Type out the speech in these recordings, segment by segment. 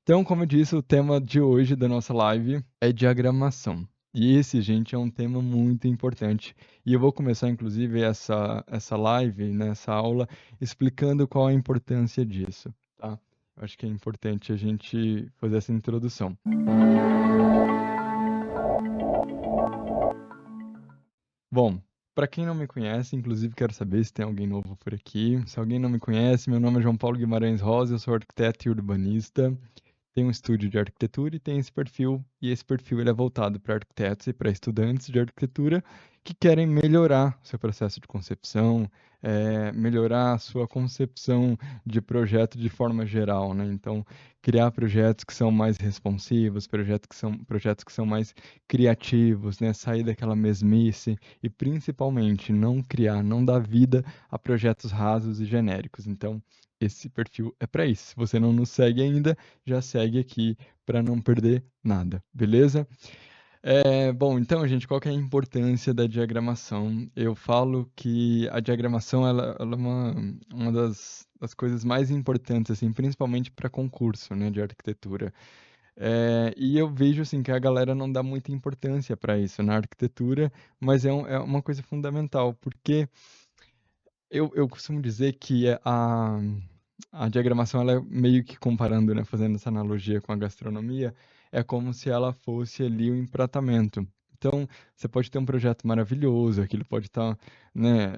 Então, como eu disse, o tema de hoje da nossa live é diagramação. E esse, gente, é um tema muito importante. E eu vou começar, inclusive, essa live, né, essa aula, explicando qual a importância disso, tá? Eu acho que é importante a gente fazer essa introdução. Bom, para quem não me conhece, inclusive quero saber se tem alguém novo por aqui. Se alguém não me conhece, meu nome é João Paulo Guimarães Rosa, eu sou arquiteto e urbanista. Tem um estúdio de arquitetura e tem esse perfil, e esse perfil ele é voltado para arquitetos e para estudantes de arquitetura que querem melhorar seu processo de concepção, melhorar a sua concepção de projeto de forma geral, né? Então, criar projetos que são mais responsivos, projetos que são mais criativos, né? Sair daquela mesmice e principalmente não dar vida a projetos rasos e genéricos. Então, esse perfil é para isso. Se você não nos segue ainda, já segue aqui para não perder nada, beleza? Bom, então, gente, qual que é a importância da diagramação? Eu falo que a diagramação ela é uma das coisas mais importantes, assim, principalmente para concurso, né, de arquitetura. E eu vejo assim que a galera não dá muita importância para isso na arquitetura, mas é uma coisa fundamental, porque eu costumo dizer que a diagramação, ela é meio que comparando, né, fazendo essa analogia com a gastronomia, é como se ela fosse ali o empratamento. Então, você pode ter um projeto maravilhoso, aquilo pode estar, né,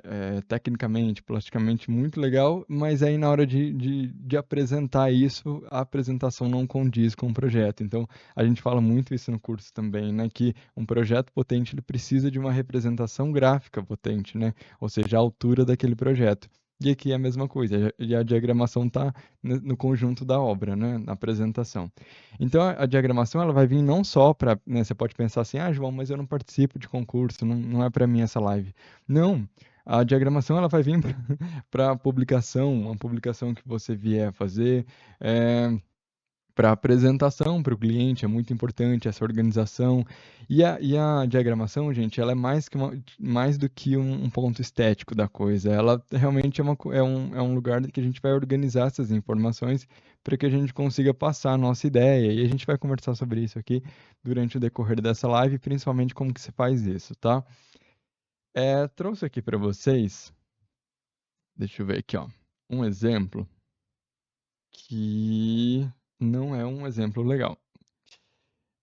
tecnicamente, plasticamente muito legal, mas aí na hora de apresentar isso, a apresentação não condiz com o projeto. Então, a gente fala muito isso no curso também, né, que um projeto potente, ele precisa de uma representação gráfica potente, né, ou seja, a altura daquele projeto. E aqui é a mesma coisa, e a diagramação está no conjunto da obra, né, na apresentação. Então, a diagramação ela vai vir não só para, né, você pode pensar assim, ah, João, mas eu não participo de concurso, não é para mim essa live. Não, a diagramação ela vai vir para publicação, uma publicação que você vier a fazer, para apresentação para o cliente, é muito importante essa organização. E a diagramação, gente, ela é mais do que um ponto estético da coisa. Ela realmente é um lugar que a gente vai organizar essas informações para que a gente consiga passar a nossa ideia. E a gente vai conversar sobre isso aqui durante o decorrer dessa live, principalmente como que se faz isso, tá? Trouxe aqui para vocês, deixa eu ver aqui, ó, um exemplo que não é um exemplo legal.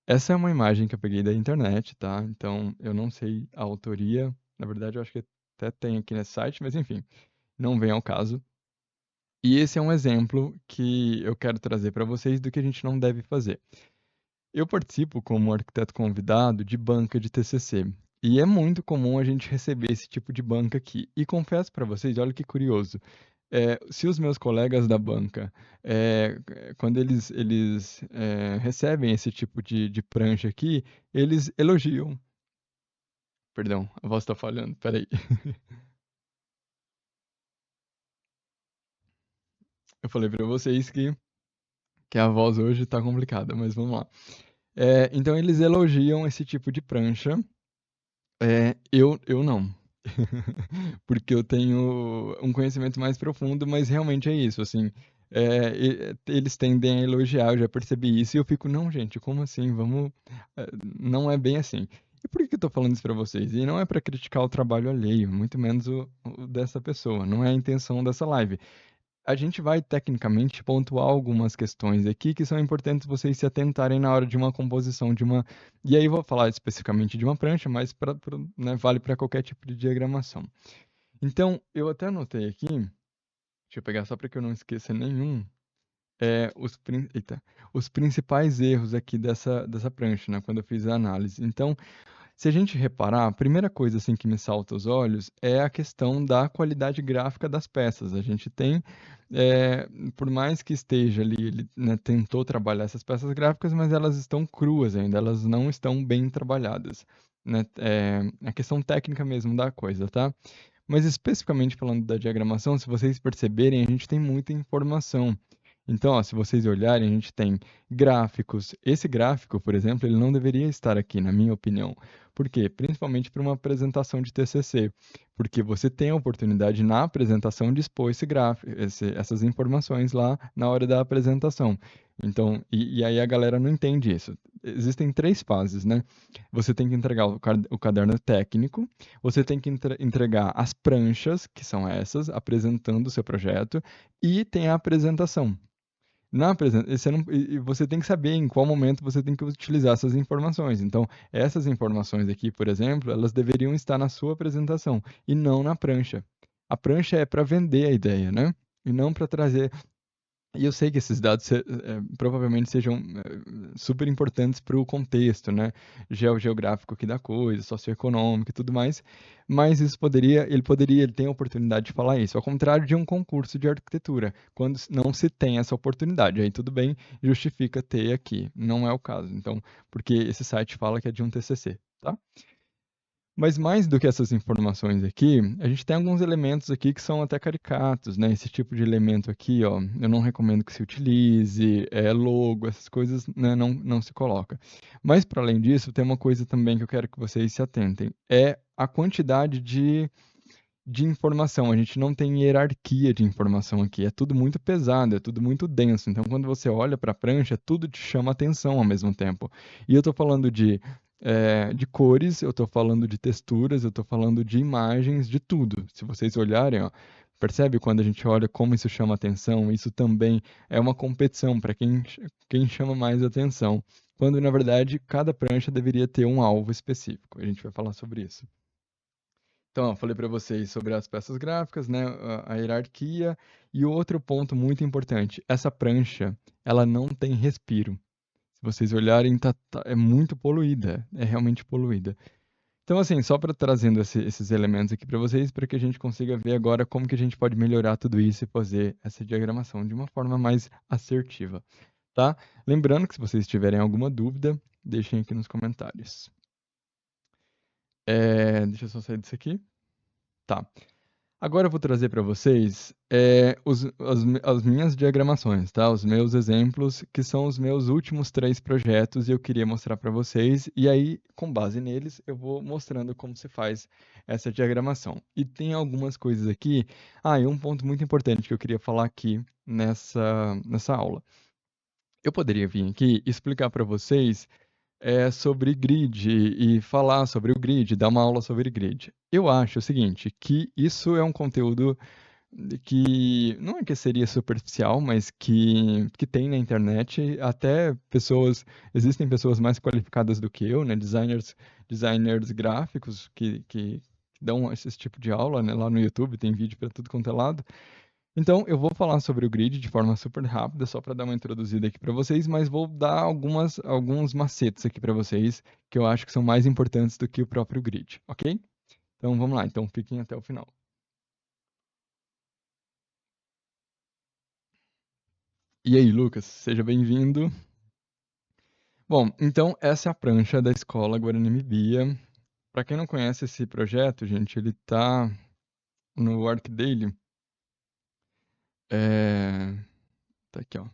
Essa é uma imagem que eu peguei da internet, tá? Então, eu não sei a autoria. Na verdade, eu acho que até tem aqui nesse site, mas enfim, não vem ao caso. E esse é um exemplo que eu quero trazer para vocês do que a gente não deve fazer. Eu participo como arquiteto convidado de banca de TCC. E é muito comum a gente receber esse tipo de banca aqui. E confesso para vocês, olha que curioso. Se os meus colegas da banca, quando eles recebem esse tipo de prancha aqui, eles elogiam. Perdão, a voz está falhando, peraí. Eu falei para vocês que a voz hoje está complicada, mas vamos lá. Então eles elogiam esse tipo de prancha, eu não. Porque eu tenho um conhecimento mais profundo, mas realmente é isso, assim, eles tendem a elogiar, eu já percebi isso, e eu fico, não, gente, como assim? Não é bem assim. E por que eu tô falando isso pra vocês? E não é pra criticar o trabalho alheio, muito menos o dessa pessoa, não é a intenção dessa live. A gente vai tecnicamente pontuar algumas questões aqui que são importantes vocês se atentarem na hora de uma composição de uma. E aí eu vou falar especificamente de uma prancha, mas né, vale para qualquer tipo de diagramação. Então, eu até anotei aqui, deixa eu pegar só para que eu não esqueça nenhum, os principais erros aqui dessa prancha, né, quando eu fiz a análise. Então, se a gente reparar, a primeira coisa assim que me salta aos olhos é a questão da qualidade gráfica das peças. A gente tem, por mais que esteja ali, ele, né, tentou trabalhar essas peças gráficas, mas elas estão cruas ainda, elas não estão bem trabalhadas, né? A questão técnica mesmo da coisa, tá? Mas especificamente falando da diagramação, se vocês perceberem, a gente tem muita informação. Então, ó, se vocês olharem, a gente tem gráficos. Esse gráfico, por exemplo, ele não deveria estar aqui, na minha opinião. Por quê? Principalmente para uma apresentação de TCC. Porque você tem a oportunidade na apresentação de expor esse gráfico, essas informações lá na hora da apresentação. Então, e aí a galera não entende isso. Existem 3 fases, né? Você tem que entregar o caderno técnico, você tem que entregar as pranchas, que são essas, apresentando o seu projeto, e tem a apresentação. Você não, e você tem que saber em qual momento você tem que utilizar essas informações. Então, essas informações aqui, por exemplo, elas deveriam estar na sua apresentação e não na prancha. A prancha é para vender a ideia, né? E não para trazer. E eu sei que esses dados provavelmente sejam super importantes para o contexto, né? Geográfico aqui da coisa, socioeconômico e tudo mais, mas ele tem a oportunidade de falar isso, ao contrário de um concurso de arquitetura, quando não se tem essa oportunidade, aí tudo bem, justifica ter aqui, não é o caso, então, porque esse site fala que é de um TCC, tá? Mas mais do que essas informações aqui, a gente tem alguns elementos aqui que são até caricatos, né? Esse tipo de elemento aqui, ó, eu não recomendo que se utilize, logo, essas coisas, né, não se coloca. Mas para além disso, tem uma coisa também que eu quero que vocês se atentem, é a quantidade de informação. A gente não tem hierarquia de informação aqui, é tudo muito pesado, é tudo muito denso. Então, quando você olha para a prancha, tudo te chama atenção ao mesmo tempo. E eu estou falando de cores, eu estou falando de texturas, eu estou falando de imagens, de tudo. Se vocês olharem, ó, percebe quando a gente olha como isso chama atenção? Isso também é uma competição para quem chama mais atenção. Quando, na verdade, cada prancha deveria ter um alvo específico. A gente vai falar sobre isso. Então, eu falei para vocês sobre as peças gráficas, né, a hierarquia, e outro ponto muito importante, essa prancha, ela não tem respiro. Se vocês olharem, é muito poluída, é realmente poluída. Então, assim, só para trazendo esses elementos aqui para vocês, para que a gente consiga ver agora como que a gente pode melhorar tudo isso e fazer essa diagramação de uma forma mais assertiva, tá? Lembrando que se vocês tiverem alguma dúvida, deixem aqui nos comentários. Deixa eu só sair disso aqui. Tá. Agora eu vou trazer para vocês as minhas diagramações, tá? Os meus exemplos, que são os meus últimos 3 projetos e eu queria mostrar para vocês. E aí, com base neles, eu vou mostrando como se faz essa diagramação. E tem algumas coisas aqui. E um ponto muito importante que eu queria falar aqui nessa aula. Eu poderia vir aqui e explicar para vocês sobre grid e falar sobre o grid, dar uma aula sobre grid. Eu acho o seguinte, que isso é um conteúdo que não é que seria superficial, mas que tem na internet, até existem pessoas mais qualificadas do que eu, né, designers gráficos que dão esse tipo de aula, né, lá no YouTube, tem vídeo para tudo quanto é lado. Então, eu vou falar sobre o grid de forma super rápida, só para dar uma introduzida aqui para vocês, mas vou dar alguns macetes aqui para vocês, que eu acho que são mais importantes do que o próprio grid, ok? Então, vamos lá. Então, fiquem até o final. E aí, Lucas, seja bem-vindo. Bom, então, essa é a prancha da Escola Guarani Bia. Para quem não conhece esse projeto, gente, ele está no ArcDaily. Tá aqui, ó.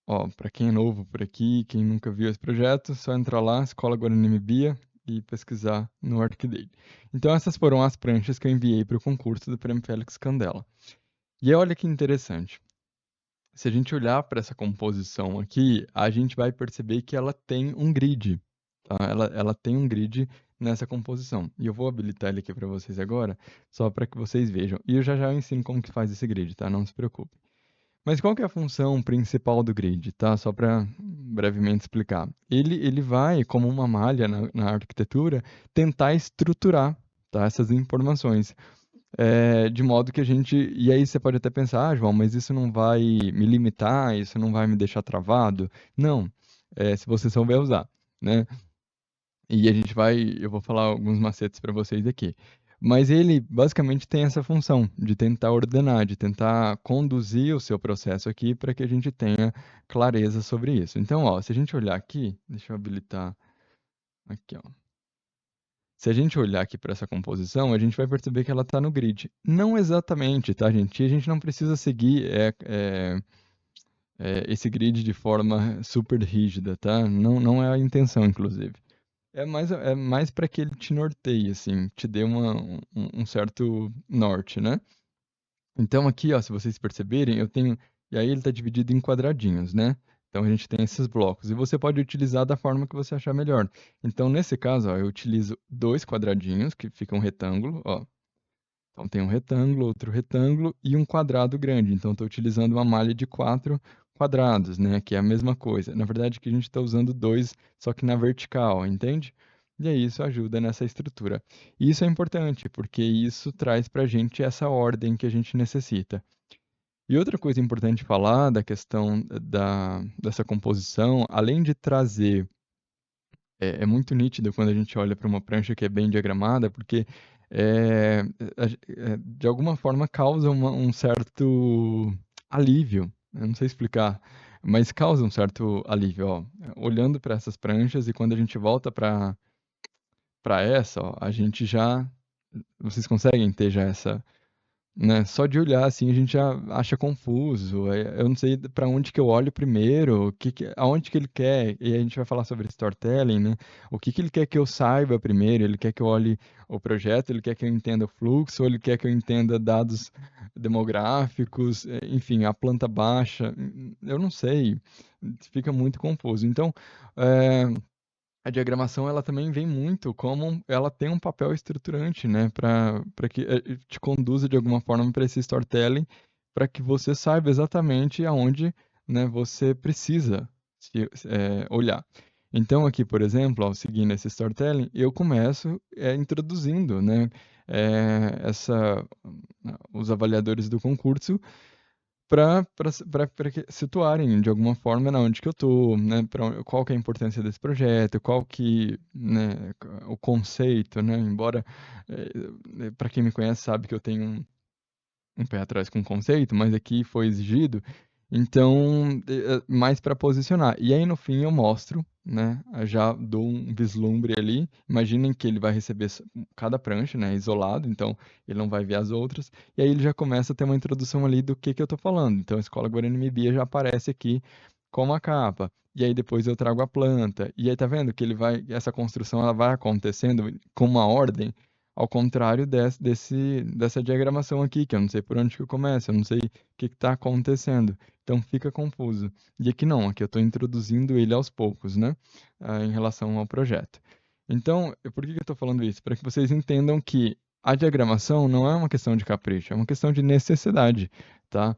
Ó, para quem é novo por aqui, quem nunca viu esse projeto, só entrar lá, Escola Guarani Bia, e pesquisar no ArcDaily. Então, essas foram as pranchas que eu enviei para o concurso do Prêmio Félix Candela. E olha que interessante. Se a gente olhar para essa composição aqui, a gente vai perceber que ela tem um grid. Tá? Ela tem um grid nessa composição. E eu vou habilitar ele aqui para vocês agora, só para que vocês vejam. E eu já ensino como que faz esse grid, tá? Não se preocupe. Mas qual que é a função principal do grid, tá? Só para brevemente explicar. Ele vai, como uma malha na arquitetura, tentar estruturar, tá, essas informações. De modo que a gente. E aí você pode até pensar, João, mas isso não vai me limitar, isso não vai me deixar travado. Não, se você souber usar, né? E a gente eu vou falar alguns macetes para vocês aqui. Mas ele basicamente tem essa função de tentar ordenar, de tentar conduzir o seu processo aqui para que a gente tenha clareza sobre isso. Então, ó, se a gente olhar aqui, deixa eu habilitar aqui, ó. Se a gente olhar aqui para essa composição, a gente vai perceber que ela está no grid. Não exatamente, tá, gente? E a gente não precisa seguir esse grid de forma super rígida, tá? Não é a intenção, inclusive. É mais para que ele te norteie, assim, te dê um certo norte, né? Então aqui, ó, se vocês perceberem, E aí ele está dividido em quadradinhos, né? Então a gente tem esses blocos. E você pode utilizar da forma que você achar melhor. Então, nesse caso, ó, eu utilizo 2 quadradinhos, que fica um retângulo, ó. Então tem um retângulo, outro retângulo e um quadrado grande. Então estou utilizando uma malha de 4 quadrados, né? Que é a mesma coisa. Na verdade, que a gente está usando 2, só que na vertical, entende? E aí isso ajuda nessa estrutura. E isso é importante, porque isso traz para a gente essa ordem que a gente necessita. E outra coisa importante falar da questão dessa composição, além de trazer, é muito nítido quando a gente olha para uma prancha que é bem diagramada, porque é, de alguma forma causa um certo alívio. Eu não sei explicar, mas causa um certo alívio, ó. Olhando para essas pranchas e quando a gente volta para essa, ó, a gente já, vocês conseguem ter já essa, né? Só de olhar assim a gente já acha confuso. Eu não sei para onde que eu olho primeiro, aonde que ele quer. E a gente vai falar sobre storytelling, né? O que que ele quer que eu saiba primeiro? Ele quer que eu olhe o projeto, ele quer que eu entenda o fluxo, ou ele quer que eu entenda dados demográficos, enfim, a planta baixa. Eu não sei. Fica muito confuso. Então, é, a diagramação ela também vem muito como ela tem um papel estruturante, né, para que te conduza de alguma forma para esse storytelling, para que você saiba exatamente aonde, né, você precisa olhar. Então aqui, por exemplo, ao seguindo esse storytelling, eu começo introduzindo, né, os avaliadores do concurso para situarem de alguma forma na onde que eu tô, né, qual que é a importância desse projeto, qual que, né, o conceito, né, embora para quem me conhece sabe que eu tenho um pé atrás com o conceito, mas aqui foi exigido, então, mais para posicionar. E aí, no fim, eu mostro, né? Eu já dou um vislumbre ali. Imaginem que ele vai receber cada prancha, né? Isolado, então ele não vai ver as outras. E aí ele já começa a ter uma introdução ali do que eu tô falando. Então, a Escola Guarani Mibia já aparece aqui como a capa. E aí depois eu trago a planta. E aí tá vendo que essa construção ela vai acontecendo com uma ordem ao contrário dessa diagramação aqui, que eu não sei por onde que eu começo, eu não sei o que está acontecendo. Então fica confuso. E aqui não, aqui eu estou introduzindo ele aos poucos, né? Em relação ao projeto. Então, por que que eu estou falando isso? Para que vocês entendam que a diagramação não é uma questão de capricho, é uma questão de necessidade, tá?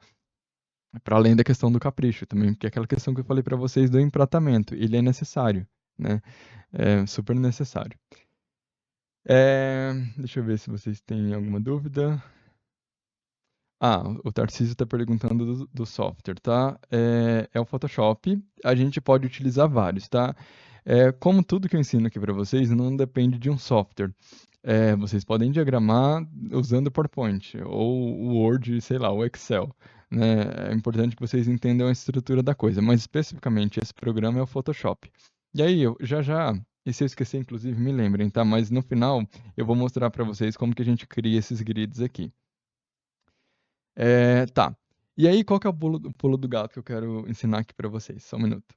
Para além da questão do capricho também, porque é aquela questão que eu falei para vocês do empratamento, ele é necessário, né? É super necessário. Deixa eu ver se vocês têm alguma dúvida. Ah, o Tarcísio está perguntando do software, tá? É o Photoshop. A gente pode utilizar vários, tá? Como tudo que eu ensino aqui para vocês, não depende de um software. Vocês podem diagramar usando o PowerPoint ou o Word, sei lá, o Excel, né? É importante que vocês entendam a estrutura da coisa, mas especificamente esse programa é o Photoshop. E aí, e se eu esquecer, inclusive, me lembrem, tá? Mas no final eu vou mostrar para vocês como que a gente cria esses grids aqui. Tá. E aí, qual que é o pulo do gato que eu quero ensinar aqui para vocês? Só um minuto.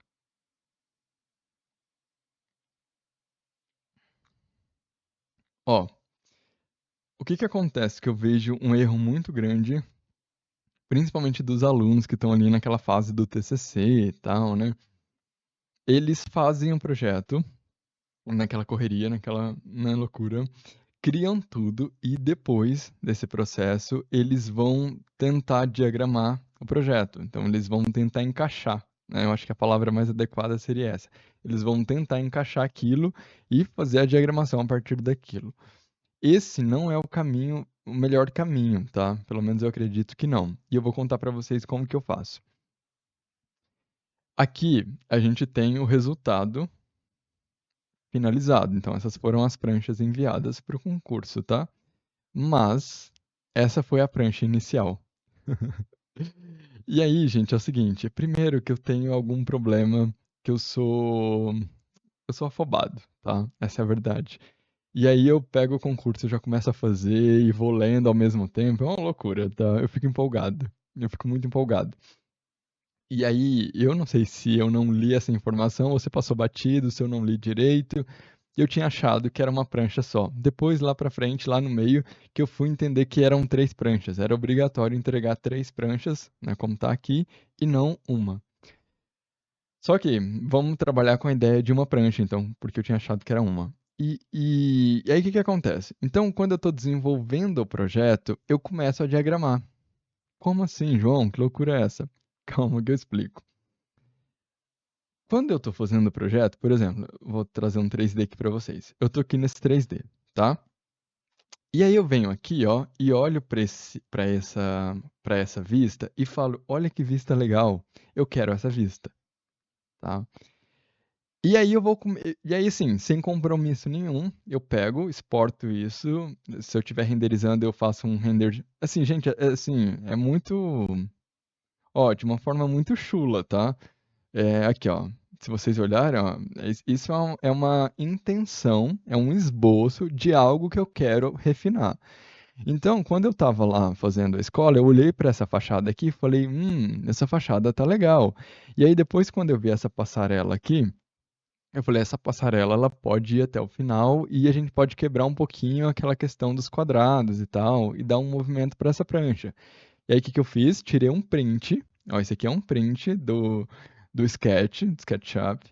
Ó, o que que acontece que eu vejo um erro muito grande, principalmente dos alunos que estão ali naquela fase do TCC e tal, né? Eles fazem um projeto, naquela correria, naquela, na loucura, criam tudo e depois desse processo eles vão tentar diagramar o projeto. Então eles vão tentar encaixar, né? Eu acho que a palavra mais adequada seria essa. Eles vão tentar encaixar aquilo e fazer a diagramação a partir daquilo. Esse não é o caminho, o melhor caminho, tá? Pelo menos eu acredito que não. E eu vou contar para vocês como que eu faço. Aqui a gente tem o resultado finalizado. Então essas foram as pranchas enviadas para o concurso, tá? Mas essa foi a prancha inicial. E aí, gente, é o seguinte, primeiro que eu tenho algum problema que eu sou afobado, tá? Essa é a verdade. E aí eu pego o concurso, já começo a fazer e vou lendo ao mesmo tempo, é uma loucura, tá? Eu fico empolgado. Eu fico muito empolgado. E aí, eu não sei se eu não li essa informação ou se passou batido, se eu não li direito. e eu tinha achado que era uma prancha só. Depois, lá pra frente, lá no meio, que eu fui entender que eram 3 pranchas. Era obrigatório entregar 3 pranchas, né, como tá aqui, e não uma. Só que vamos trabalhar com a ideia de uma prancha, então, porque eu tinha achado que era uma. E aí o que que acontece? Então, quando eu estou desenvolvendo o projeto, eu começo a diagramar. Como assim, João? Que loucura é essa? Calma que eu explico. Quando eu estou fazendo o projeto, por exemplo, eu vou trazer um 3D aqui para vocês. Eu estou aqui nesse 3D, tá? E aí eu venho aqui, ó, e olho para essa vista e falo, olha que vista legal, eu quero essa vista, tá? E aí eu vou e aí assim, sem compromisso nenhum, eu pego, exporto isso. Se eu estiver renderizando, eu faço um render assim, gente, assim, é muito ó, de uma forma muito chula, tá? Aqui, ó. Se vocês olharem, ó, isso é uma intenção, é um esboço de algo que eu quero refinar. Então, quando eu estava lá fazendo a escola, eu olhei para essa fachada aqui e falei, essa fachada tá legal. E aí depois, quando eu vi essa passarela aqui, eu falei, essa passarela ela pode ir até o final e a gente pode quebrar um pouquinho aquela questão dos quadrados e tal, e dar um movimento para essa prancha. E aí o que que eu fiz? Tirei um print, ó, esse aqui é um print do sketch, do SketchUp,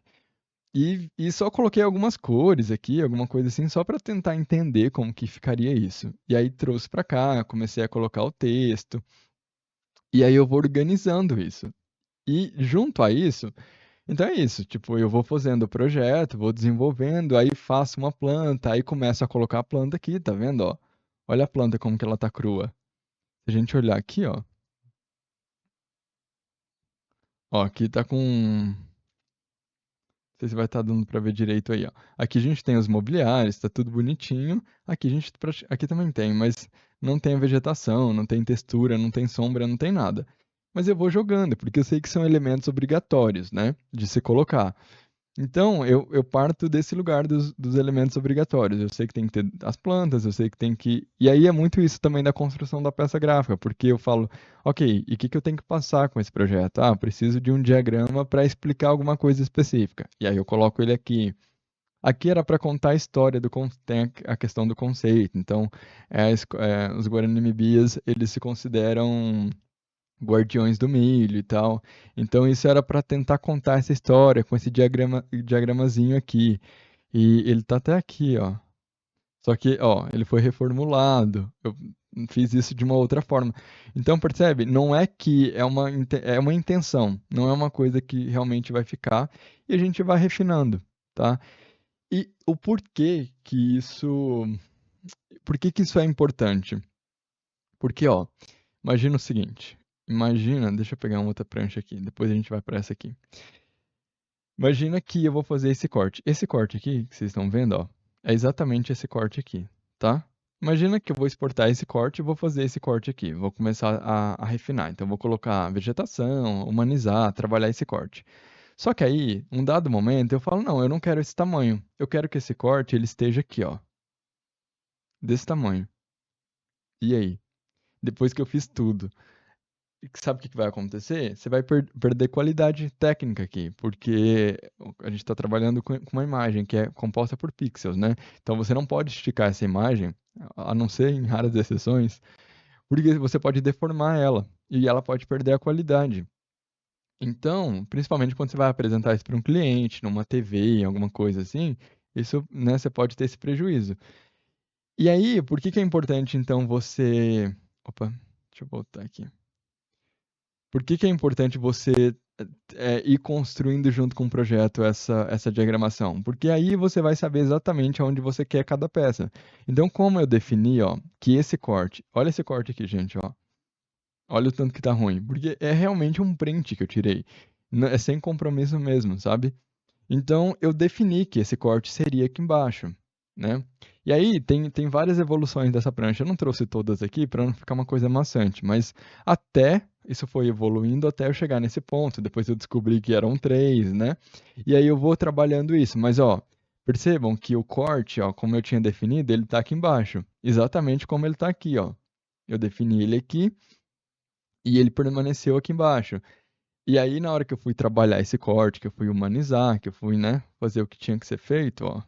e só coloquei algumas cores aqui, alguma coisa assim, só para tentar entender como que ficaria isso. E aí trouxe para cá, comecei a colocar o texto, e aí eu vou organizando isso. E junto a isso, então é isso, tipo, eu vou fazendo o projeto, vou desenvolvendo, aí faço uma planta, aí começo a colocar a planta aqui, tá vendo, ó? Olha a planta como que ela tá crua. Se a gente olhar aqui, ó, aqui tá com, não sei se vai estar dando pra ver direito aí, ó. Aqui a gente tem os mobiliários, tá tudo bonitinho. Aqui a gente, aqui também tem, mas não tem a vegetação, não tem textura, não tem sombra, não tem nada. Mas eu vou jogando, porque eu sei que são elementos obrigatórios, né, de se colocar. Então, eu parto desse lugar dos elementos obrigatórios. Eu sei que tem que ter as plantas, eu sei que tem que. E aí é muito isso também da construção da peça gráfica, porque eu falo, ok, e o que que eu tenho que passar com esse projeto? Ah, preciso de um diagrama para explicar alguma coisa específica. E aí eu coloco ele aqui. Aqui era para contar a história tem a questão do conceito. Então, os Guarani-Mibias, eles se consideram Guardiões do Milho e tal. Então isso era para tentar contar essa história com esse diagramazinho aqui. E ele tá até aqui, ó. Só que, ó, ele foi reformulado. Eu fiz isso de uma outra forma. Então, percebe? Não é que é uma intenção, não é uma coisa que realmente vai ficar e a gente vai refinando, tá? E o porquê que por que que isso é importante? Porque, ó, imagina o seguinte. Imagina, deixa eu pegar uma outra prancha aqui, depois a gente vai para essa aqui. Imagina que eu vou fazer esse corte. Esse corte aqui, que vocês estão vendo, ó, é exatamente esse corte aqui, tá? Imagina que eu vou exportar esse corte e vou fazer esse corte aqui. Vou começar a refinar. Então, vou colocar vegetação, humanizar, trabalhar esse corte. Só que aí, um dado momento, eu falo, não, eu não quero esse tamanho. Eu quero que esse corte ele esteja aqui, ó, desse tamanho. E aí? Depois que eu fiz tudo. Sabe o que que vai acontecer? Você vai perder qualidade técnica aqui, porque a gente está trabalhando com uma imagem que é composta por pixels, né? Então você não pode esticar essa imagem, a não ser em raras exceções, porque você pode deformar ela e ela pode perder a qualidade. Então, principalmente quando você vai apresentar isso para um cliente, numa TV, em alguma coisa assim, isso, né, você pode ter esse prejuízo. E aí, por que que é importante então você. Opa, deixa eu voltar aqui. Por que que é importante você ir construindo junto com o projeto essa diagramação? Porque aí você vai saber exatamente aonde você quer cada peça. Então, como eu defini, ó, que esse corte, olha esse corte aqui, gente, ó. Olha o tanto que tá ruim. Porque é realmente um print que eu tirei. É sem compromisso mesmo, sabe? Então, eu defini que esse corte seria aqui embaixo, né? E aí, tem várias evoluções dessa prancha. Eu não trouxe todas aqui para não ficar uma coisa maçante, mas até isso foi evoluindo até eu chegar nesse ponto. Depois eu descobri que eram 3, né? E aí eu vou trabalhando isso. Mas, ó, percebam que o corte, ó, como eu tinha definido, ele tá aqui embaixo. Exatamente como ele tá aqui, ó. Eu defini ele aqui e ele permaneceu aqui embaixo. E aí, na hora que eu fui trabalhar esse corte, que eu fui humanizar, que eu fui, né, fazer o que tinha que ser feito, ó.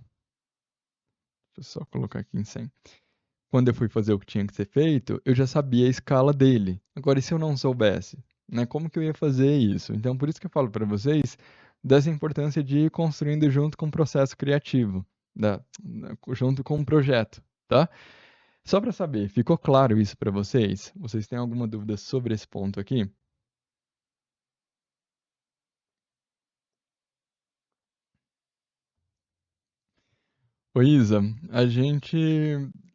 Deixa eu só colocar aqui em 100. Quando eu fui fazer o que tinha que ser feito, eu já sabia a escala dele. Agora, e se eu não soubesse? Né? Como que eu ia fazer isso? Então, por isso que eu falo para vocês dessa importância de ir construindo junto com o processo criativo, junto com o projeto, tá? Só para saber, ficou claro isso para vocês? Vocês têm alguma dúvida sobre esse ponto aqui? Ô Isa, a gente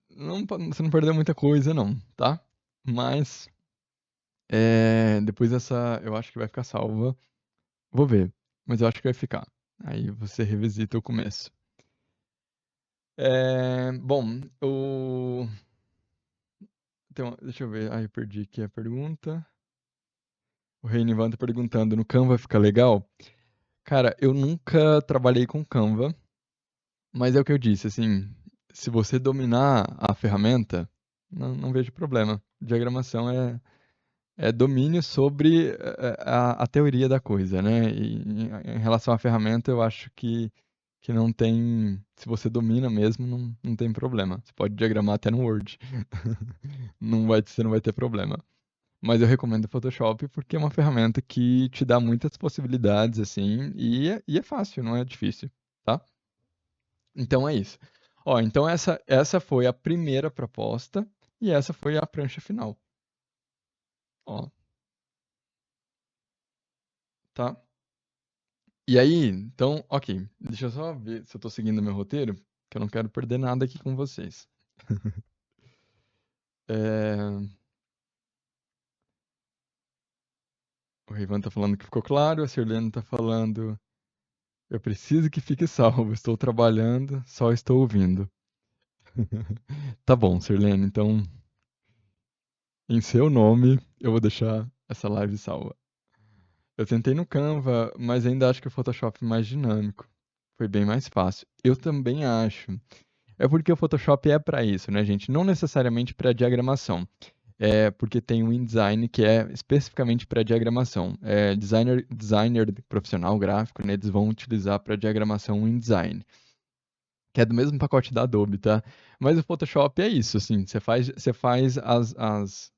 você não perdeu muita coisa não, tá? Mas depois dessa, eu acho que vai ficar salva. Vou ver, mas eu acho que vai ficar. Aí você revisita o começo. Bom, deixa eu ver. Eu perdi aqui a pergunta. O Reinivan tá perguntando, no Canva fica legal? Cara, eu nunca trabalhei com Canva, mas é o que eu disse, assim, se você dominar a ferramenta, não vejo problema. Diagramação é domínio sobre a teoria da coisa, né? E em relação à ferramenta, eu acho que não tem. Se você domina mesmo, não tem problema. Você pode diagramar até no Word. Você não vai ter problema. Mas eu recomendo o Photoshop porque é uma ferramenta que te dá muitas possibilidades, assim, e é fácil, não é difícil, tá? Então é isso. Ó, então essa foi a primeira proposta e essa foi a prancha final. Ó, tá? E aí, então, ok. Deixa eu só ver se eu tô seguindo meu roteiro, que eu não quero perder nada aqui com vocês. É, O Reivan tá falando que ficou claro, a Sirlene tá falando, eu preciso que fique salvo, estou trabalhando, só estou ouvindo. Tá bom, Sirlene, então, em seu nome, eu vou deixar essa live salva. Eu tentei no Canva, mas ainda acho que o Photoshop é mais dinâmico. Foi bem mais fácil. Eu também acho. É porque o Photoshop é para isso, né, gente? Não necessariamente para diagramação. É porque tem um InDesign que é especificamente para diagramação. Designer profissional gráfico, né, eles vão utilizar para diagramação o InDesign, que é do mesmo pacote da Adobe, tá? Mas o Photoshop é isso, assim, você faz as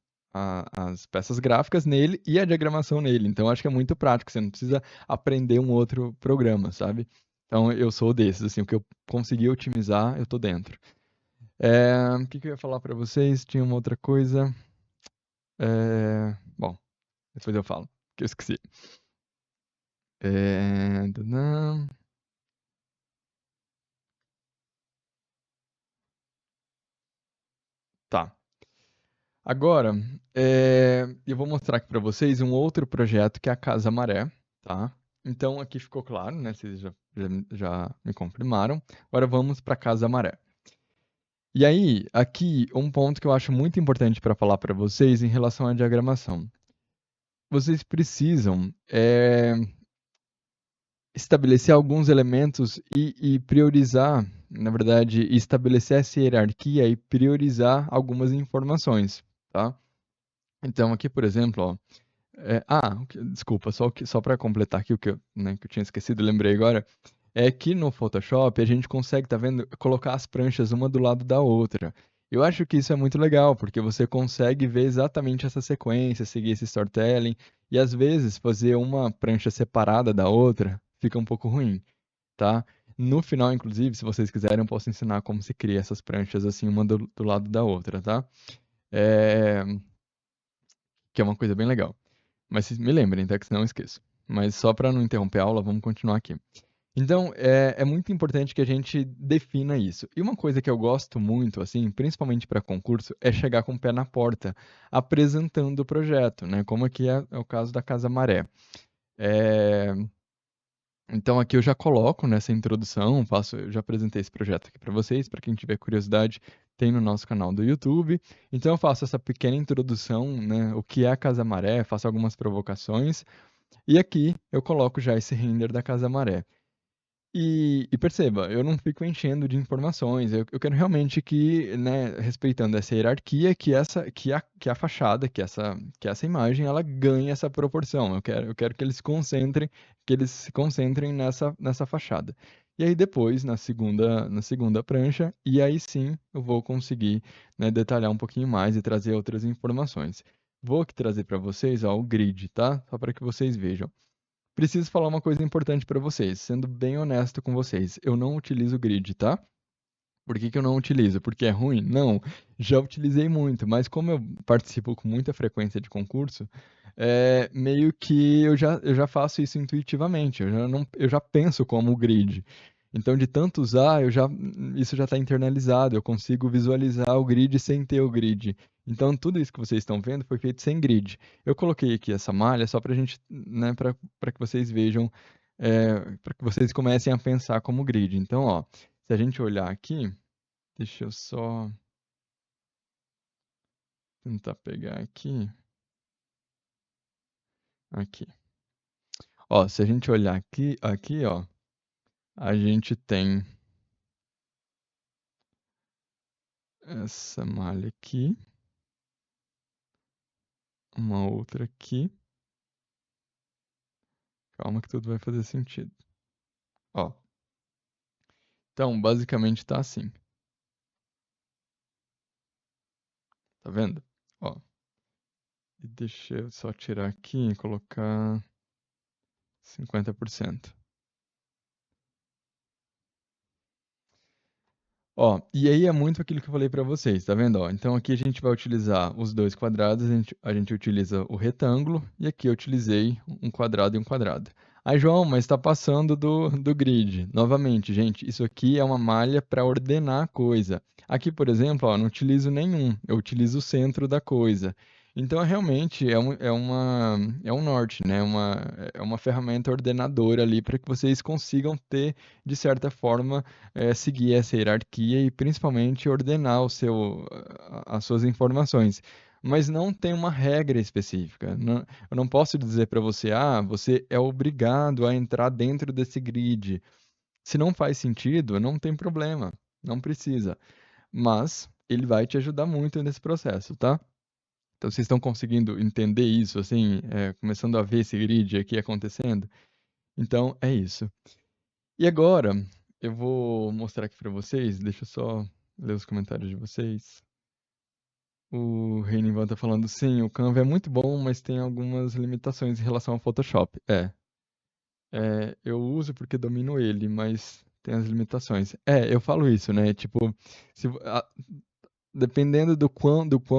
peças gráficas nele e a diagramação nele. Então acho que é muito prático, você não precisa aprender um outro programa, sabe? Então eu sou desses, assim, o que eu consegui otimizar, eu tô dentro. O que que eu ia falar para vocês? Tinha uma outra coisa. Bom, depois eu falo, que eu esqueci. Tadã. Tá. Agora, eu vou mostrar aqui para vocês um outro projeto que é a Casa Maré, tá? Então aqui ficou claro, né? Vocês já me confirmaram. Agora vamos para Casa Maré. E aí, aqui um ponto que eu acho muito importante para falar para vocês em relação à diagramação. Vocês precisam estabelecer alguns elementos e priorizar, na verdade, estabelecer essa hierarquia e priorizar algumas informações, tá? Então, aqui, por exemplo, ó, desculpa, só para completar aqui o que que eu tinha esquecido, lembrei agora, é que no Photoshop a gente consegue, tá vendo, colocar as pranchas uma do lado da outra. Eu acho que isso é muito legal, porque você consegue ver exatamente essa sequência, seguir esse storytelling, e às vezes fazer uma prancha separada da outra fica um pouco ruim, tá? No final, inclusive, se vocês quiserem, eu posso ensinar como se cria essas pranchas assim, uma do lado da outra, tá? É, Que é uma coisa bem legal. Mas me lembrem, tá? Que senão eu esqueço. Mas só para não interromper a aula, vamos continuar aqui. Então, é muito importante que a gente defina isso. E uma coisa que eu gosto muito, assim, principalmente para concurso, é chegar com o pé na porta, apresentando o projeto, né? Como aqui é o caso da Casa Maré. É, Então, aqui eu já coloco nessa introdução, eu já apresentei esse projeto aqui para vocês, para quem tiver curiosidade, tem no nosso canal do YouTube. Então, eu faço essa pequena introdução, né? O que é a Casa Maré, faço algumas provocações, e aqui eu coloco já esse render da Casa Maré. E perceba, eu não fico enchendo de informações, eu quero realmente que, né, respeitando essa hierarquia, que a fachada, que essa imagem, ela ganhe essa proporção. Eu quero que eles se concentrem nessa fachada. E aí depois, na segunda prancha, e aí sim eu vou conseguir, né, detalhar um pouquinho mais e trazer outras informações. Vou aqui trazer para vocês, ó, o grid, tá? Só para que vocês vejam. Preciso falar uma coisa importante para vocês, sendo bem honesto com vocês. Eu não utilizo grid, tá? Por que que eu não utilizo? Porque é ruim? Não, já utilizei muito, mas como eu participo com muita frequência de concurso, meio que eu já faço isso intuitivamente, eu já penso como o grid. Então, de tanto usar, isso já está internalizado, eu consigo visualizar o grid sem ter o grid. Então, tudo isso que vocês estão vendo foi feito sem grid. Eu coloquei aqui essa malha só para gente, né, para que vocês vejam, para que vocês comecem a pensar como grid. Então, ó, se a gente olhar aqui, deixa eu só tentar pegar aqui. Aqui. Ó, se a gente olhar aqui, ó, a gente tem essa malha aqui, uma outra aqui. Calma que tudo vai fazer sentido. Ó, então basicamente tá assim. Tá vendo? Ó, e deixa eu só tirar aqui e colocar 50%. Ó, e aí é muito aquilo que eu falei para vocês, tá vendo? Ó, então aqui a gente vai utilizar os dois quadrados, a gente utiliza o retângulo, e aqui eu utilizei um quadrado e um quadrado. Aí, João, mas está passando do grid. Novamente, gente, isso aqui é uma malha para ordenar a coisa. Aqui, por exemplo, ó, não utilizo nenhum, eu utilizo o centro da coisa. Então, realmente, é um norte, né? É uma ferramenta ordenadora ali para que vocês consigam ter, de certa forma, seguir essa hierarquia e principalmente ordenar as suas informações. Mas não tem uma regra específica. Eu não posso dizer para você, você é obrigado a entrar dentro desse grid. Se não faz sentido, não tem problema, não precisa. Mas ele vai te ajudar muito nesse processo, tá? Então vocês estão conseguindo entender isso, assim, começando a ver esse grid aqui acontecendo? Então é isso. E agora, eu vou mostrar aqui para vocês, deixa eu só ler os comentários de vocês. O Reinivan tá falando, sim, o Canva é muito bom, mas tem algumas limitações em relação ao Photoshop. Eu uso porque domino ele, mas tem as limitações. Eu falo isso, né? Tipo, se, vo- a- dependendo do quão bom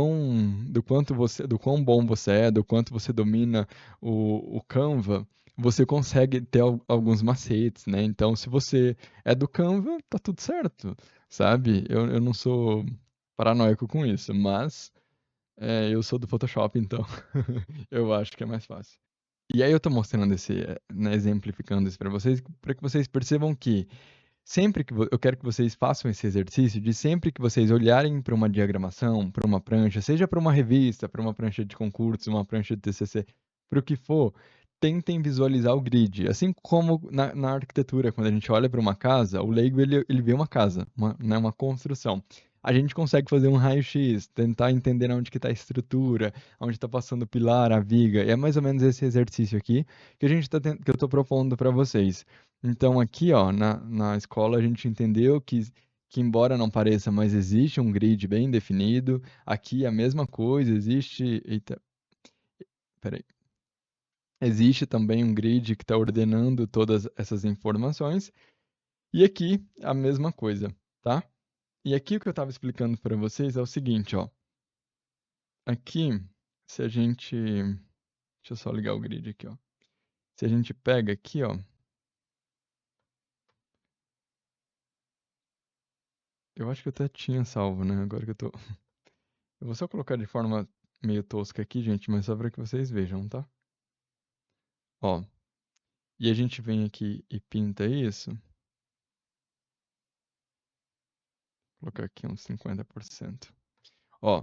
você é, do quanto você domina o Canva, você consegue ter alguns macetes, né? Então, se você é do Canva, tá tudo certo, sabe? Eu não sou paranoico com isso, mas eu sou do Photoshop, então eu acho que é mais fácil. E aí eu tô mostrando né, exemplificando isso para que vocês percebam que sempre que eu quero que vocês façam esse exercício de sempre que vocês olharem para uma diagramação, para uma prancha, seja para uma revista, para uma prancha de concurso, uma prancha de TCC, para o que for, tentem visualizar o grid. Assim como na arquitetura, quando a gente olha para uma casa, o leigo ele vê uma casa, né, uma construção. A gente consegue fazer um raio-x, tentar entender onde que está a estrutura, onde está passando o pilar, a viga. E é mais ou menos esse exercício aqui que eu estou propondo para vocês. Então, aqui, ó, na escola a gente entendeu que embora não pareça, mas existe um grid bem definido. Aqui a mesma coisa, existe. Eita, peraí. Existe também um grid que está ordenando todas essas informações. E aqui a mesma coisa, tá? E aqui o que eu estava explicando para vocês é o seguinte, ó. Aqui, se a gente. Deixa eu só ligar o grid aqui, ó. Se a gente pega aqui, ó. Eu acho que eu até tinha salvo, né? Agora que eu tô. Eu vou só colocar de forma meio tosca aqui, gente, mas só para que vocês vejam, tá? Ó, e a gente vem aqui e pinta isso. Vou colocar aqui uns 50%. Ó,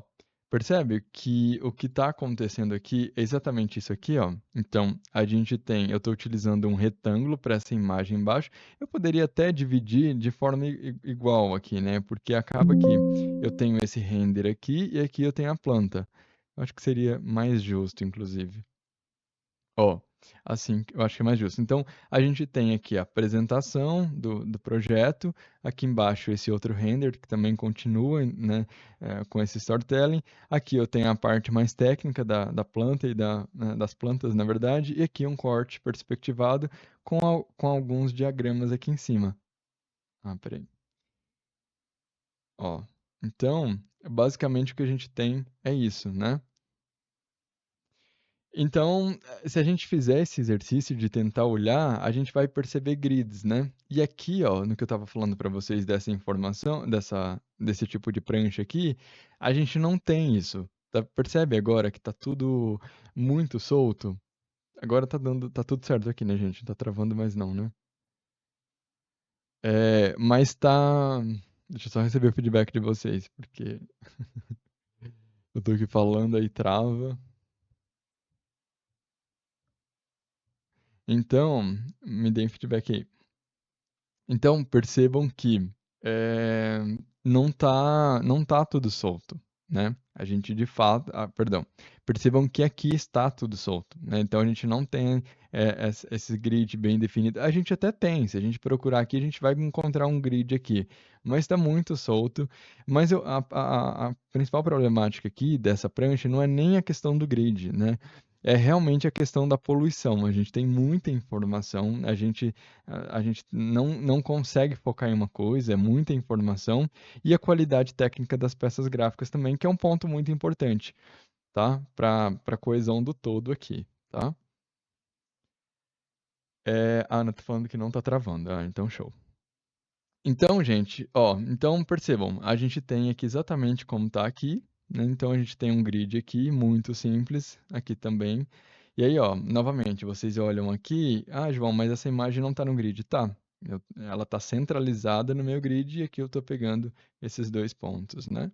percebe que o que está acontecendo aqui é exatamente isso aqui, ó. Então, eu estou utilizando um retângulo para essa imagem embaixo. Eu poderia até dividir de forma igual aqui, né? Porque acaba que eu tenho esse render aqui e aqui eu tenho a planta. Eu acho que seria mais justo, inclusive. Ó. Assim, eu acho que é mais justo. Então, a gente tem aqui a apresentação do projeto, aqui embaixo esse outro render, que também continua, né, com esse storytelling. Aqui eu tenho a parte mais técnica da planta e né, das plantas, na verdade, e aqui um corte perspectivado com alguns diagramas aqui em cima. Ah, peraí. Ó, então, basicamente o que a gente tem é isso, né? Então, se a gente fizer esse exercício de tentar olhar, a gente vai perceber grids, né? E aqui, ó, no que eu estava falando para vocês dessa informação, desse tipo de prancha aqui, a gente não tem isso. Percebe agora que tá tudo muito solto? Agora tá tudo certo aqui, né, gente? Não tá travando mais não, né? Mas tá. Deixa eu só receber o feedback de vocês, porque eu tô aqui falando aí trava. Então, me deem feedback aí. Então, percebam que eh, não tá tudo solto, né? A gente de fato, perdão, percebam que aqui está tudo solto, né? Então a gente não tem esse grid bem definido. A gente até tem, se a gente procurar aqui, a gente vai encontrar um grid aqui, mas está muito solto. Mas a principal problemática aqui dessa prancha não é nem a questão do grid, né? É realmente a questão da poluição. A gente tem muita informação, a gente não consegue focar em uma coisa, é muita informação, e a qualidade técnica das peças gráficas também, que é um ponto muito importante, tá? Para a coesão do todo aqui, tá? A Ana tá falando que não tá travando, então show. Então, gente, ó, então percebam, a gente tem aqui exatamente como tá aqui, né? Então a gente tem um grid aqui, muito simples, aqui também. E aí, ó, novamente, vocês olham aqui, João, mas essa imagem não tá no grid, tá? Ela tá centralizada no meu grid e aqui eu tô pegando esses dois pontos, né?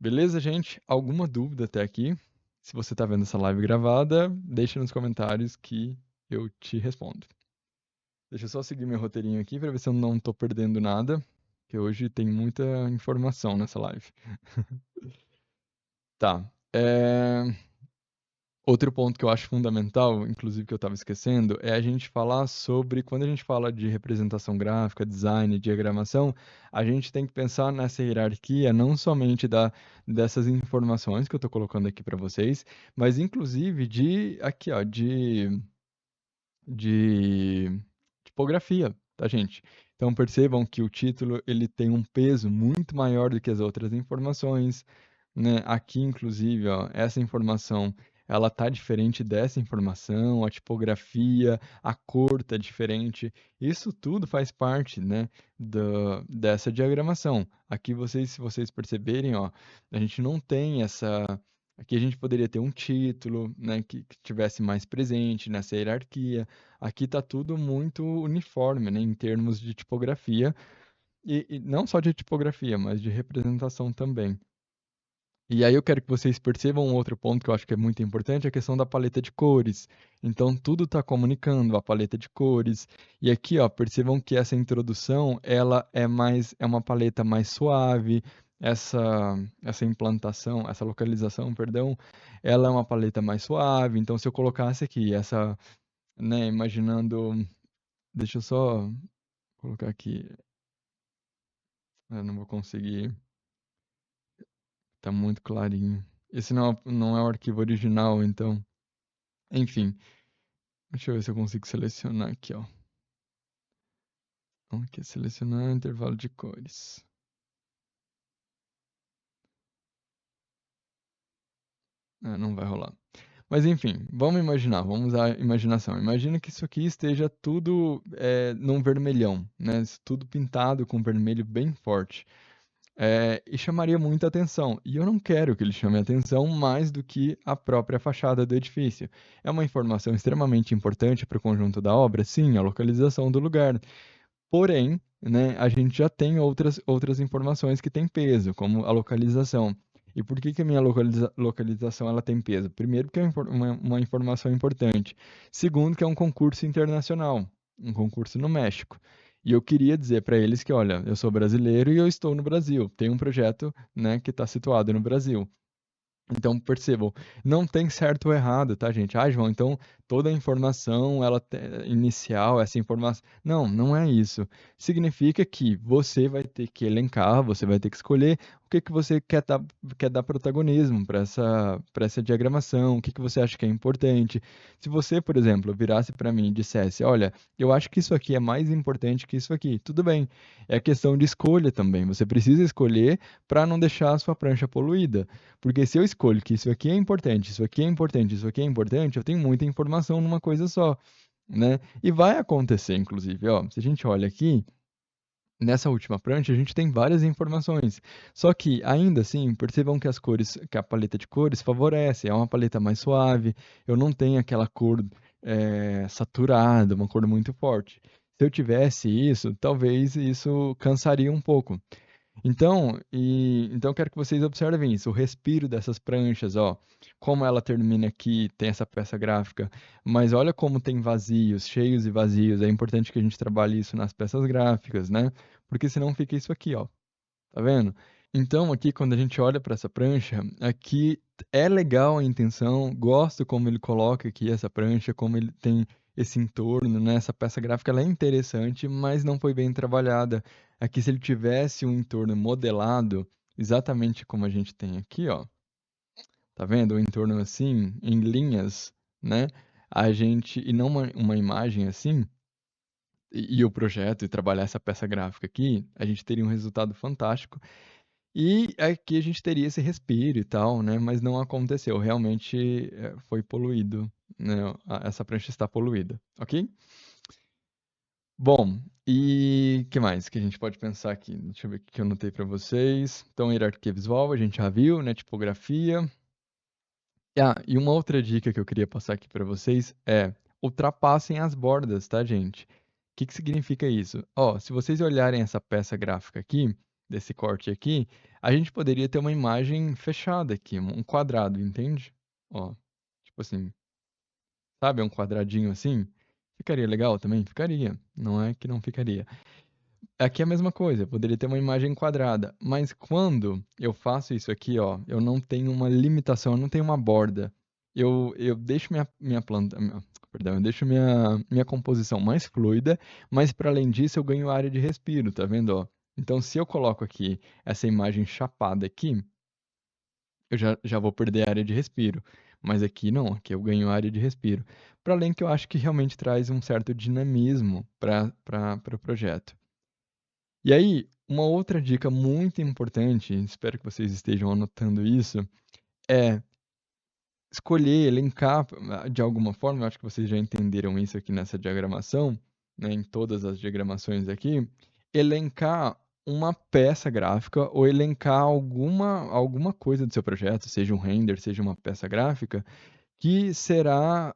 Beleza, gente? Alguma dúvida até aqui? Se você tá vendo essa live gravada, deixa nos comentários que eu te respondo. Deixa eu só seguir meu roteirinho aqui para ver se eu não tô perdendo nada, que hoje tem muita informação nessa live. Tá. Outro ponto que eu acho fundamental, inclusive que eu estava esquecendo, é a gente falar sobre, quando a gente fala de representação gráfica, design, diagramação, a gente tem que pensar nessa hierarquia não somente dessas informações que eu estou colocando aqui para vocês, mas inclusive aqui, ó, de tipografia, tá, gente? Então percebam que o título ele tem um peso muito maior do que as outras informações, né? Aqui, inclusive, ó, essa informação ela tá diferente dessa informação, a tipografia, a cor tá diferente. Isso tudo faz parte, né, dessa diagramação. Aqui vocês, se vocês perceberem, ó, a gente não tem essa. Aqui a gente poderia ter um título, né, que tivesse mais presente nessa hierarquia. Aqui tá tudo muito uniforme, né, em termos de tipografia, e não só de tipografia, mas de representação também. E aí eu quero que vocês percebam um outro ponto que eu acho que é muito importante, a questão da paleta de cores. Então tudo está comunicando a paleta de cores. E aqui, ó, percebam que essa introdução, ela é uma paleta mais suave. Essa implantação, essa localização, perdão, ela é uma paleta mais suave. Então se eu colocasse aqui né, imaginando, deixa eu só colocar aqui, eu não vou conseguir, tá muito clarinho. Esse não é o arquivo original, então. Enfim, deixa eu ver se eu consigo selecionar aqui, ó. Aqui, selecionar intervalo de cores. Não vai rolar. Mas enfim, vamos usar a imaginação. Imagina que isso aqui esteja tudo num vermelhão, né? Tudo pintado com vermelho bem forte. E chamaria muita atenção. E eu não quero que ele chame atenção mais do que a própria fachada do edifício. É uma informação extremamente importante para o conjunto da obra, sim, a localização do lugar. Porém, né, a gente já tem outras informações que têm peso, como a localização. E por que que a minha localização ela tem peso? Primeiro, porque é uma informação importante. Segundo, que é um concurso internacional, um concurso no México. E eu queria dizer para eles que, olha, eu sou brasileiro e eu estou no Brasil. Tem um projeto, né, que está situado no Brasil. Então, percebam, não tem certo ou errado, tá, gente? João, então toda a informação inicial, essa informação. Não, não é isso. Significa que você vai ter que elencar, você vai ter que escolher o que que você quer dar protagonismo para essa diagramação, o que que você acha que é importante. Se você, por exemplo, virasse para mim e dissesse, olha, eu acho que isso aqui é mais importante que isso aqui, tudo bem. É questão de escolha também. Você precisa escolher para não deixar a sua prancha poluída. Porque se eu escolho que isso aqui é importante, isso aqui é importante, isso aqui é importante, eu tenho muita informação numa coisa só, né? E vai acontecer, inclusive, ó, se a gente olha aqui, nessa última prancha, a gente tem várias informações. Só que, ainda assim, percebam que as cores, que a paleta de cores favorece, é uma paleta mais suave, eu não tenho aquela cor saturada, uma cor muito forte. Se eu tivesse isso, talvez isso cansaria um pouco. Então quero que vocês observem isso, o respiro dessas pranchas, ó, como ela termina aqui, tem essa peça gráfica, mas olha como tem vazios, cheios e vazios. É importante que a gente trabalhe isso nas peças gráficas, né? Porque senão fica isso aqui, ó. Tá vendo? Então, aqui, quando a gente olha para essa prancha, aqui é legal a intenção, gosto como ele coloca aqui essa prancha, como ele tem esse entorno, né? Essa peça gráfica ela é interessante, mas não foi bem trabalhada. Aqui, se ele tivesse um entorno modelado, exatamente como a gente tem aqui, ó, tá vendo? Um entorno assim, em linhas, né? E não uma imagem assim, e o projeto, e trabalhar essa peça gráfica aqui, a gente teria um resultado fantástico. E aqui a gente teria esse respiro e tal, né? Mas não aconteceu. Realmente foi poluído, né? Essa prancha está poluída, ok? Bom, e que mais que a gente pode pensar aqui? Deixa eu ver o que eu anotei para vocês. Então, hierarquia visual, a gente já viu, né? Tipografia. Ah, e uma outra dica que eu queria passar aqui para vocês é ultrapassem as bordas, tá, gente? O que que significa isso? Ó, se vocês olharem essa peça gráfica aqui, desse corte aqui, a gente poderia ter uma imagem fechada aqui, um quadrado, entende? Ó, tipo assim, sabe, um quadradinho assim? Ficaria legal também? Ficaria. Não é que não ficaria. Aqui é a mesma coisa, eu poderia ter uma imagem quadrada, mas quando eu faço isso aqui, ó, eu não tenho uma limitação, eu não tenho uma borda. Eu deixo minha planta, perdão, eu deixo minha composição mais fluida, mas para além disso eu ganho área de respiro, tá vendo, ó? Então se eu coloco aqui essa imagem chapada aqui, eu já vou perder a área de respiro. Mas aqui não, aqui eu ganho área de respiro. Para além que eu acho que realmente traz um certo dinamismo para o projeto. E aí, uma outra dica muito importante, espero que vocês estejam anotando isso, é escolher, elencar de alguma forma, eu acho que vocês já entenderam isso aqui nessa diagramação, né, em todas as diagramações aqui, elencar uma peça gráfica ou elencar alguma coisa do seu projeto, seja um render, seja uma peça gráfica, que será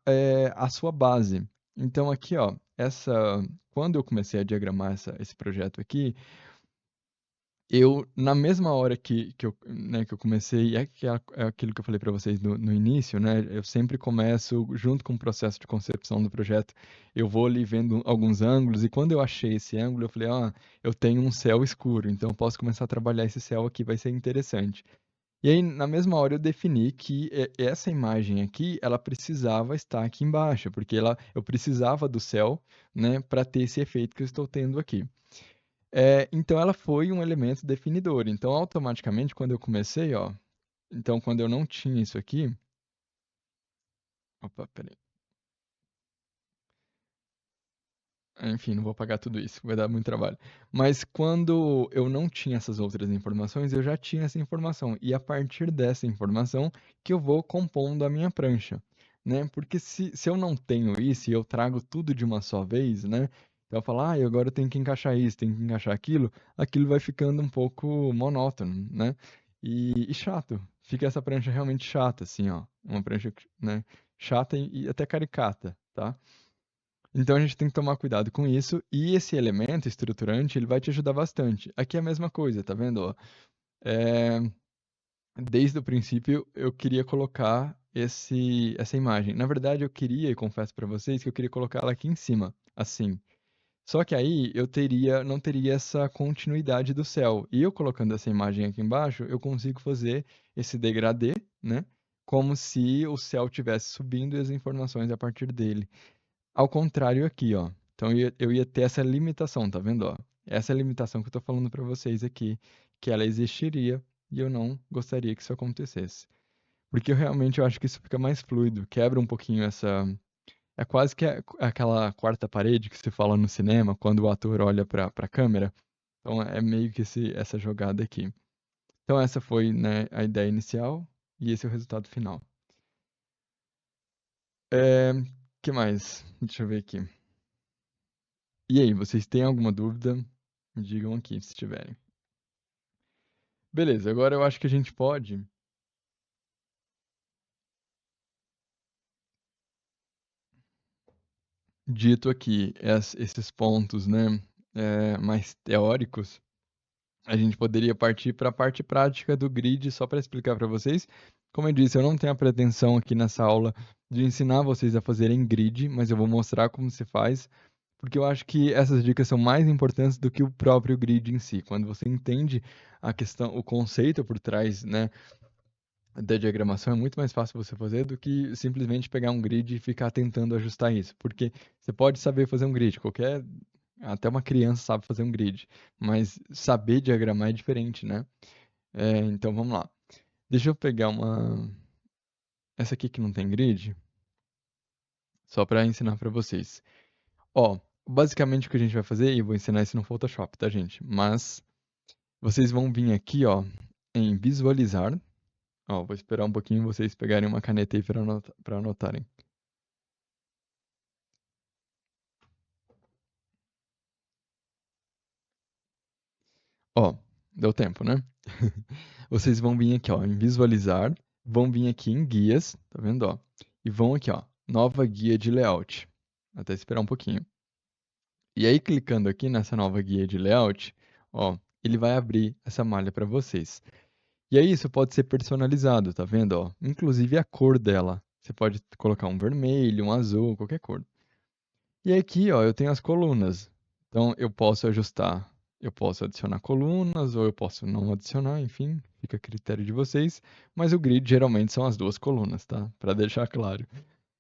a sua base. Então aqui, ó, quando eu comecei a diagramar esse projeto aqui, na mesma hora que eu comecei, é aquilo que eu falei para vocês no início, né? Eu sempre começo junto com o processo de concepção do projeto, eu vou ali vendo alguns ângulos, e quando eu achei esse ângulo, eu falei, eu tenho um céu escuro, então eu posso começar a trabalhar esse céu aqui, vai ser interessante. E aí, na mesma hora, eu defini que essa imagem aqui, ela precisava estar aqui embaixo, porque eu precisava do céu, né, para ter esse efeito que eu estou tendo aqui. Então ela foi um elemento definidor. Então, automaticamente, quando eu comecei, ó, então quando eu não tinha isso aqui, opa, peraí. Enfim, não vou apagar tudo isso, vai dar muito trabalho. Mas quando eu não tinha essas outras informações, eu já tinha essa informação. E a partir dessa informação que eu vou compondo a minha prancha, né? Porque se eu não tenho isso e eu trago tudo de uma só vez, né? Então eu falo, agora eu tenho que encaixar isso, tenho que encaixar aquilo vai ficando um pouco monótono, né? E chato. Fica essa prancha realmente chata, assim, ó. Uma prancha, né? Chata e até caricata, tá? Então a gente tem que tomar cuidado com isso, e esse elemento estruturante, ele vai te ajudar bastante. Aqui é a mesma coisa, tá vendo? Ó? É, Desde o princípio eu queria colocar essa imagem. Na verdade eu queria, e confesso para vocês, que eu queria colocar ela aqui em cima, assim. Só que aí não teria essa continuidade do céu. E eu colocando essa imagem aqui embaixo, eu consigo fazer esse degradê, né? como se o céu estivesse subindo e as informações a partir dele. Ao contrário aqui, ó. Então eu ia ter essa limitação, tá vendo, ó? Essa é a limitação que eu tô falando para vocês aqui, que ela existiria e eu não gostaria que isso acontecesse. Porque eu acho que isso fica mais fluido, quebra um pouquinho essa. É quase que aquela quarta parede que se fala no cinema, quando o ator olha para a câmera. Então é meio que essa jogada aqui. Então essa foi, né, a ideia inicial e esse é o resultado final. Que mais? Deixa eu ver aqui. E aí, vocês têm alguma dúvida? Me digam aqui se tiverem. Beleza, agora eu acho que a gente pode. Dito aqui esses pontos, né, mais teóricos, a gente poderia partir para a parte prática do grid, só para explicar para vocês. Como eu disse, eu não tenho a pretensão aqui nessa aula de ensinar vocês a fazerem grid, mas eu vou mostrar como se faz, porque eu acho que essas dicas são mais importantes do que o próprio grid em si. Quando você entende a questão, o conceito por trás, né, da diagramação, é muito mais fácil você fazer do que simplesmente pegar um grid e ficar tentando ajustar isso. Porque você pode saber fazer um grid, até uma criança sabe fazer um grid, mas saber diagramar é diferente, né? Então vamos lá. Deixa eu pegar essa aqui que não tem grid, só para ensinar para vocês. Ó, basicamente o que a gente vai fazer, e eu vou ensinar isso no Photoshop, tá, gente? Mas vocês vão vir aqui, ó, em visualizar. Ó, vou esperar um pouquinho vocês pegarem uma caneta aí para anotarem. Ó, deu tempo, né? Vocês vão vir aqui, ó, em visualizar, vão vir aqui em guias, tá vendo, ó? E vão aqui, ó, nova guia de layout. Até esperar um pouquinho. E aí, clicando aqui nessa nova guia de layout, ó, ele vai abrir essa malha para vocês. E aí, isso pode ser personalizado, tá vendo, ó? Inclusive a cor dela. Você pode colocar um vermelho, um azul, qualquer cor. E aqui, ó, eu tenho as colunas. Então, eu posso ajustar. Eu posso adicionar colunas ou eu posso não adicionar, enfim, fica a critério de vocês. Mas o grid geralmente são as duas colunas, tá? Para deixar claro.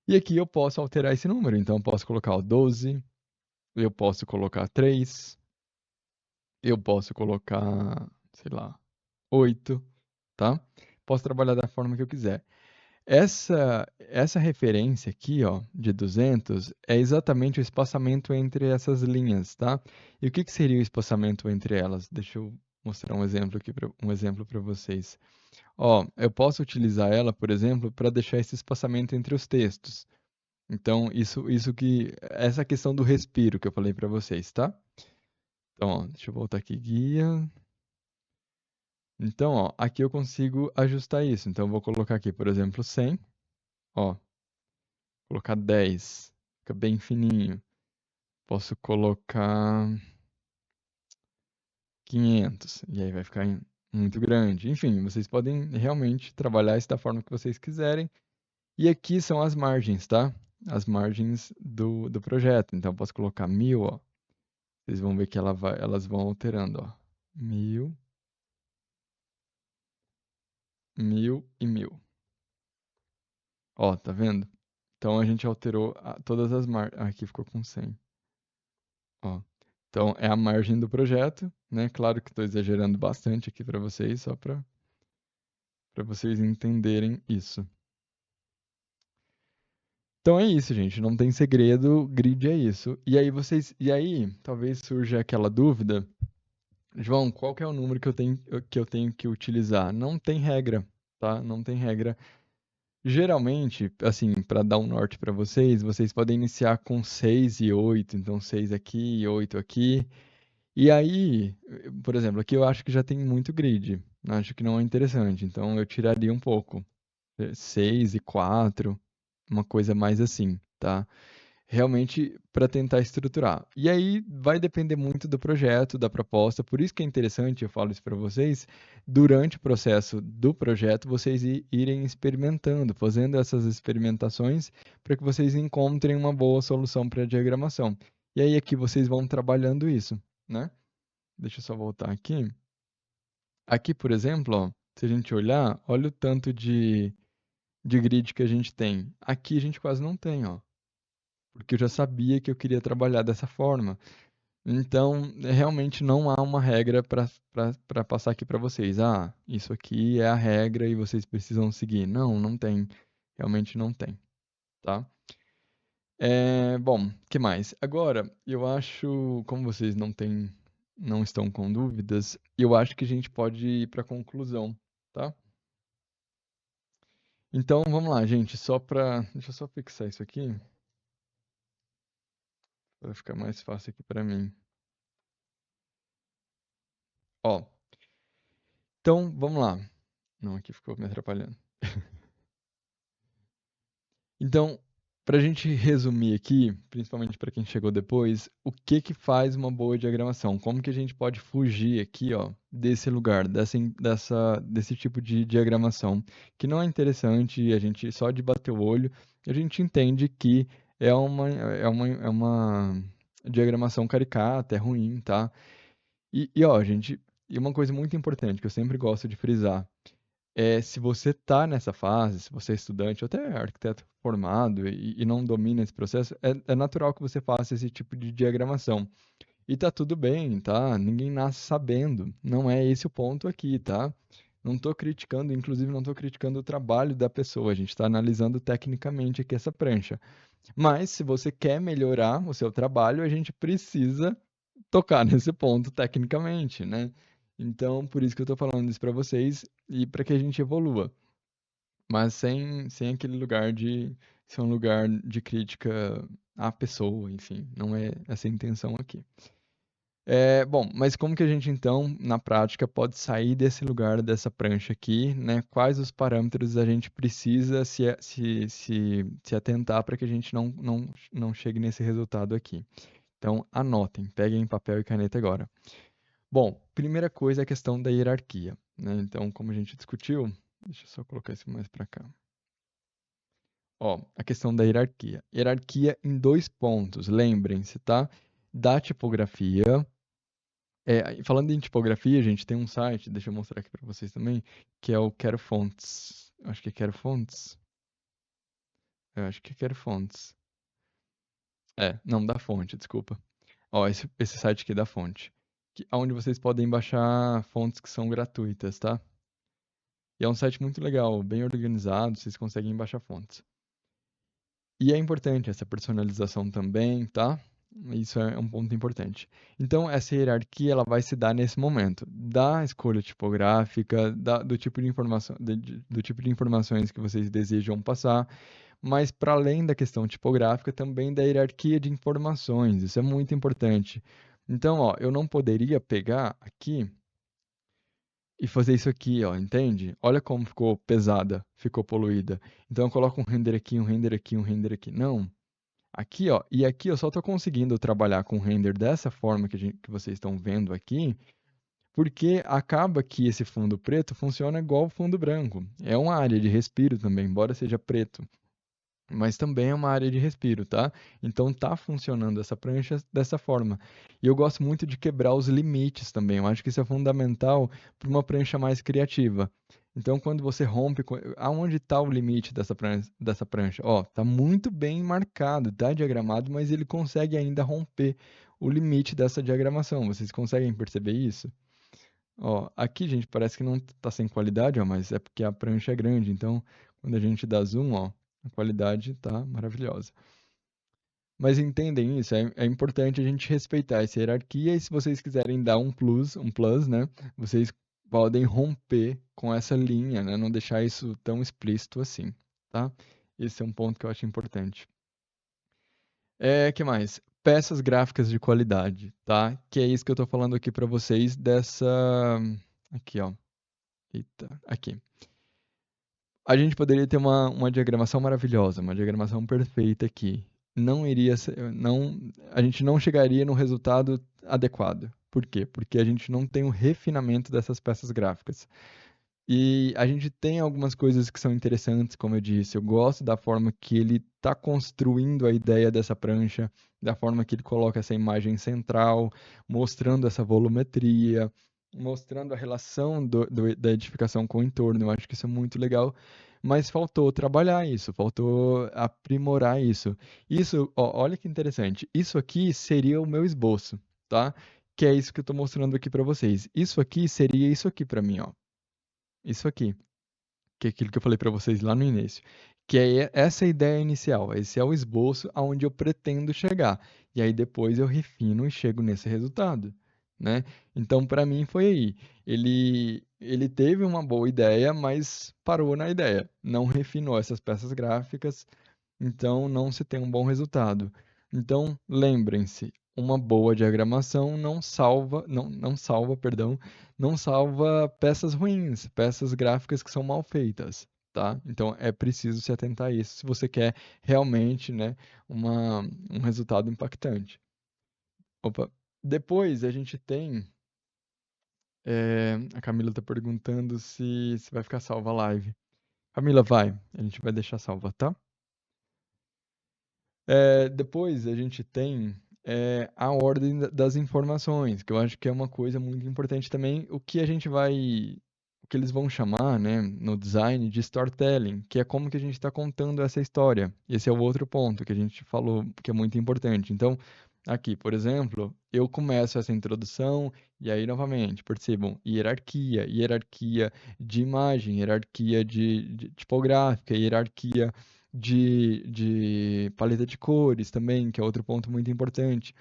E aqui eu posso alterar esse número. Então, eu posso colocar o 12, eu posso colocar 3, eu posso colocar, sei lá, 8, tá? Posso trabalhar da forma que eu quiser. Essa referência aqui, ó, de 200, é exatamente o espaçamento entre essas linhas, tá? E o que que seria o espaçamento entre elas? Deixa eu mostrar um exemplo aqui, um exemplo para vocês. Ó, eu posso utilizar ela, por exemplo, para deixar esse espaçamento entre os textos. Então, essa questão do respiro que eu falei para vocês, tá? Então, ó, deixa eu voltar aqui, guia. Então, ó, aqui eu consigo ajustar isso. Então, eu vou colocar aqui, por exemplo, 100, ó. Colocar 10, fica bem fininho. Posso colocar 500, e aí vai ficar muito grande. Enfim, vocês podem realmente trabalhar isso da forma que vocês quiserem. E aqui são as margens, tá? As margens do projeto. Então, eu posso colocar 1000, ó. Vocês vão ver que elas vão alterando, ó. 1000, 1000 e 1000. Ó, tá vendo? Então, a gente alterou todas as margens. Aqui ficou com 100. Ó. Então, é a margem do projeto, né? Claro que estou exagerando bastante aqui para vocês, só para vocês entenderem isso. Então é isso, gente. Não tem segredo, grid é isso. E aí, talvez surja aquela dúvida, João, qual que é o número que eu tenho que utilizar? Não tem regra, tá? Não tem regra. Geralmente, assim, para dar um norte para vocês, vocês podem iniciar com 6 e 8, então 6 aqui e 8 aqui. E aí, por exemplo, aqui eu acho que já tem muito grid. Acho que não é interessante. Então eu tiraria um pouco. 6 e 4, uma coisa mais assim, tá? Realmente para tentar estruturar. E aí vai depender muito do projeto, da proposta. Por isso que é interessante, eu falo isso para vocês, durante o processo do projeto, vocês irem experimentando, fazendo essas experimentações para que vocês encontrem uma boa solução para a diagramação. E aí aqui vocês vão trabalhando isso, né? Deixa eu só voltar aqui. Aqui, por exemplo, ó, se a gente olhar, olha o tanto de grid que a gente tem? Aqui a gente quase não tem, ó. Porque eu já sabia que eu queria trabalhar dessa forma. Então, realmente não há uma regra para passar aqui para vocês. Ah, isso aqui é a regra e vocês precisam seguir. Não, não tem. Realmente não tem, tá? Bom, que mais? Agora, eu acho, como vocês não estão com dúvidas, eu acho que a gente pode ir para a conclusão, tá? Então, vamos lá, gente, deixa eu só fixar isso aqui, para ficar mais fácil aqui para mim. Ó, então, vamos lá. Não, aqui ficou me atrapalhando. Então, para a gente resumir aqui, principalmente para quem chegou depois, o que que faz uma boa diagramação? Como que a gente pode fugir aqui, ó, desse lugar, desse tipo de diagramação, que não é interessante, a gente só de bater o olho, a gente entende que é uma diagramação caricata, é ruim, tá? Ó, gente, e uma coisa muito importante que eu sempre gosto de frisar, se você está nessa fase, se você é estudante ou até arquiteto formado e não domina esse processo, é natural que você faça esse tipo de diagramação. E tá tudo bem, tá? Ninguém nasce sabendo. Não é esse o ponto aqui, tá? Não estou criticando, inclusive não estou criticando o trabalho da pessoa. A gente está analisando tecnicamente aqui essa prancha. Mas se você quer melhorar o seu trabalho, a gente precisa tocar nesse ponto tecnicamente, né? Então, por isso que eu estou falando isso para vocês e para que a gente evolua, mas sem aquele lugar de ser um lugar de crítica à pessoa, enfim, não é essa a intenção aqui. Bom, mas como que a gente então, na prática, pode sair desse lugar, dessa prancha aqui, né? Quais os parâmetros a gente precisa se atentar para que a gente não chegue nesse resultado aqui? Então, anotem, peguem papel e caneta agora. Bom, primeira coisa é a questão da hierarquia, né? Então, como a gente discutiu, deixa eu só colocar isso mais para cá. Ó, a questão da hierarquia. Hierarquia em dois pontos, lembrem-se, tá? Da tipografia. Falando em tipografia, gente, tem um site, deixa eu mostrar aqui para vocês também, que é o Quero Fonts. Acho que é Quero Fonts. Eu acho que é Quero Fonts. Não, da fonte, desculpa. Ó, esse site aqui é da fonte. Onde vocês podem baixar fontes que são gratuitas, tá? E é um site muito legal, bem organizado, vocês conseguem baixar fontes. E é importante essa personalização também, tá? Isso é um ponto importante. Então, essa hierarquia ela vai se dar nesse momento, da escolha tipográfica, do tipo de informação, do tipo de informações que vocês desejam passar, mas para além da questão tipográfica, também da hierarquia de informações. Isso é muito importante. Então, ó, eu não poderia pegar aqui e fazer isso aqui, ó, entende? Olha como ficou pesada, ficou poluída. Então eu coloco um render aqui, um render aqui, um render aqui. Não. Aqui, ó, e aqui eu só estou conseguindo trabalhar com render dessa forma que vocês estão vendo aqui, porque acaba que esse fundo preto funciona igual o fundo branco. É uma área de respiro também, embora seja preto. Mas também é uma área de respiro, tá? Então tá funcionando essa prancha dessa forma. E eu gosto muito de quebrar os limites também. Eu acho que isso é fundamental para uma prancha mais criativa. Então, quando você rompe, aonde está o limite dessa prancha? Ó, tá muito bem marcado, tá diagramado, mas ele consegue ainda romper o limite dessa diagramação. Vocês conseguem perceber isso? Ó, aqui, gente, parece que não tá sem qualidade, ó, mas é porque a prancha é grande. Então, quando a gente dá zoom, ó, a qualidade tá maravilhosa. Mas entendem isso? É importante a gente respeitar essa hierarquia e se vocês quiserem dar um plus, né? Vocês podem romper com essa linha, né? Não deixar isso tão explícito assim, tá? Esse é um ponto que eu acho importante. Que mais? Peças gráficas de qualidade, tá? Que é isso que eu tô falando aqui para vocês dessa... Aqui, ó. Eita, aqui. A gente poderia ter uma diagramação maravilhosa, uma diagramação perfeita aqui. Não iria ser, não, a gente não chegaria no resultado adequado. Por quê? Porque a gente não tem o refinamento dessas peças gráficas. E a gente tem algumas coisas que são interessantes, como eu disse. Eu gosto da forma que ele está construindo a ideia dessa prancha, da forma que ele coloca essa imagem central, mostrando essa volumetria, mostrando a relação da edificação com o entorno. Eu acho que isso é muito legal. mas faltou trabalhar isso, faltou aprimorar isso. Isso, ó, olha que interessante. Isso aqui seria o meu esboço, tá? Que é isso que eu tô mostrando aqui para vocês. Isso aqui seria isso aqui para mim, ó. Isso aqui, que é aquilo que eu falei para vocês lá no início, que é essa ideia inicial, esse é o esboço aonde eu pretendo chegar. E aí depois eu refino e chego nesse resultado, né? Então para mim foi aí. Ele teve uma boa ideia, mas parou na ideia, não refinou essas peças gráficas, então não se tem um bom resultado. Então, lembrem-se, uma boa diagramação não salva, perdão, não salva peças ruins, peças gráficas que são mal feitas, tá? Então é preciso se atentar a isso se você quer realmente, né, um resultado impactante. Opa. Depois a gente tem, a Camila está perguntando se vai ficar salva a live. Camila, vai, a gente vai deixar salva, tá? Depois a gente tem a ordem das informações, que eu acho que é uma coisa muito importante também, o que eles vão chamar, né, no design de storytelling, que é como que a gente está contando essa história. Esse é o outro ponto que a gente falou, que é muito importante. Então, aqui, por exemplo, eu começo essa introdução e aí, novamente, percebam, hierarquia de imagem, hierarquia de tipográfica, hierarquia de paleta de cores também, que é outro ponto muito importante.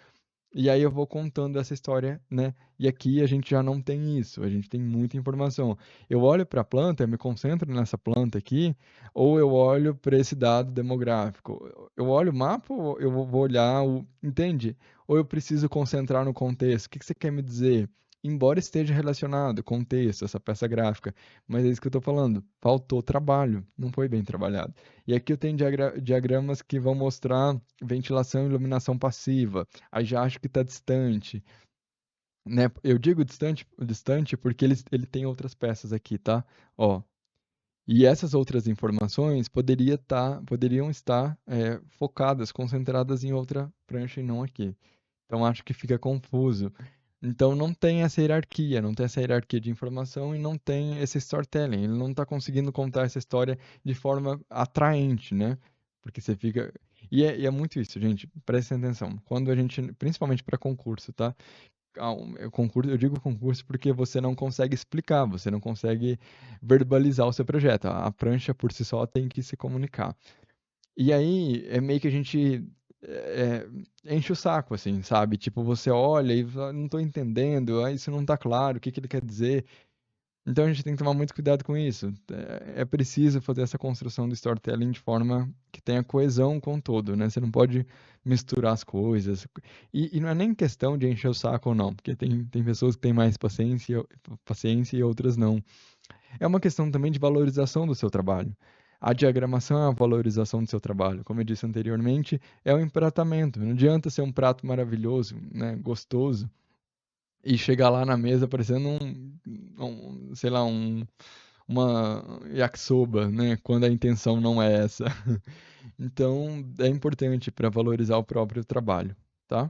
E aí eu vou contando essa história, né? E aqui a gente já não tem isso, a gente tem muita informação. Eu olho para a planta, eu me concentro nessa planta aqui, ou eu olho para esse dado demográfico. Eu olho o mapa, ou eu vou olhar o. Entende? Ou eu preciso concentrar no contexto. O que que você quer me dizer? Embora esteja relacionado, contexto, essa peça gráfica, mas é isso que eu estou falando. Faltou trabalho, não foi bem trabalhado. E aqui eu tenho diagramas que vão mostrar ventilação e iluminação passiva. Aí já acho que está distante, né? Eu digo distante porque ele tem outras peças aqui, tá? Ó, e essas outras informações poderiam estar focadas, concentradas em outra prancha e não aqui. Então acho que fica confuso. Então não tem essa hierarquia, não tem essa hierarquia de informação e não tem esse storytelling. Ele não está conseguindo contar essa história de forma atraente, né? Porque você fica. E é muito isso, gente. Prestem atenção. Quando a gente, principalmente para concurso, tá? Eu digo concurso porque você não consegue explicar, você não consegue verbalizar o seu projeto. A prancha por si só tem que se comunicar. E aí é meio que a gente enche o saco, assim, sabe? Tipo, você olha e fala, não tô entendendo, isso não tá claro, o que que ele quer dizer. Então a gente tem que tomar muito cuidado com isso. É preciso fazer essa construção do storytelling de forma que tenha coesão com o todo, né? Você não pode misturar as coisas. E não é nem questão de encher o saco ou não, porque tem pessoas que têm mais paciência e outras não. É uma questão também de valorização do seu trabalho. A diagramação é a valorização do seu trabalho. Como eu disse anteriormente, é um empratamento. Não adianta ser um prato maravilhoso, né, gostoso, e chegar lá na mesa parecendo sei lá, uma yakisoba, né, quando a intenção não é essa. Então, é importante para valorizar o próprio trabalho, tá?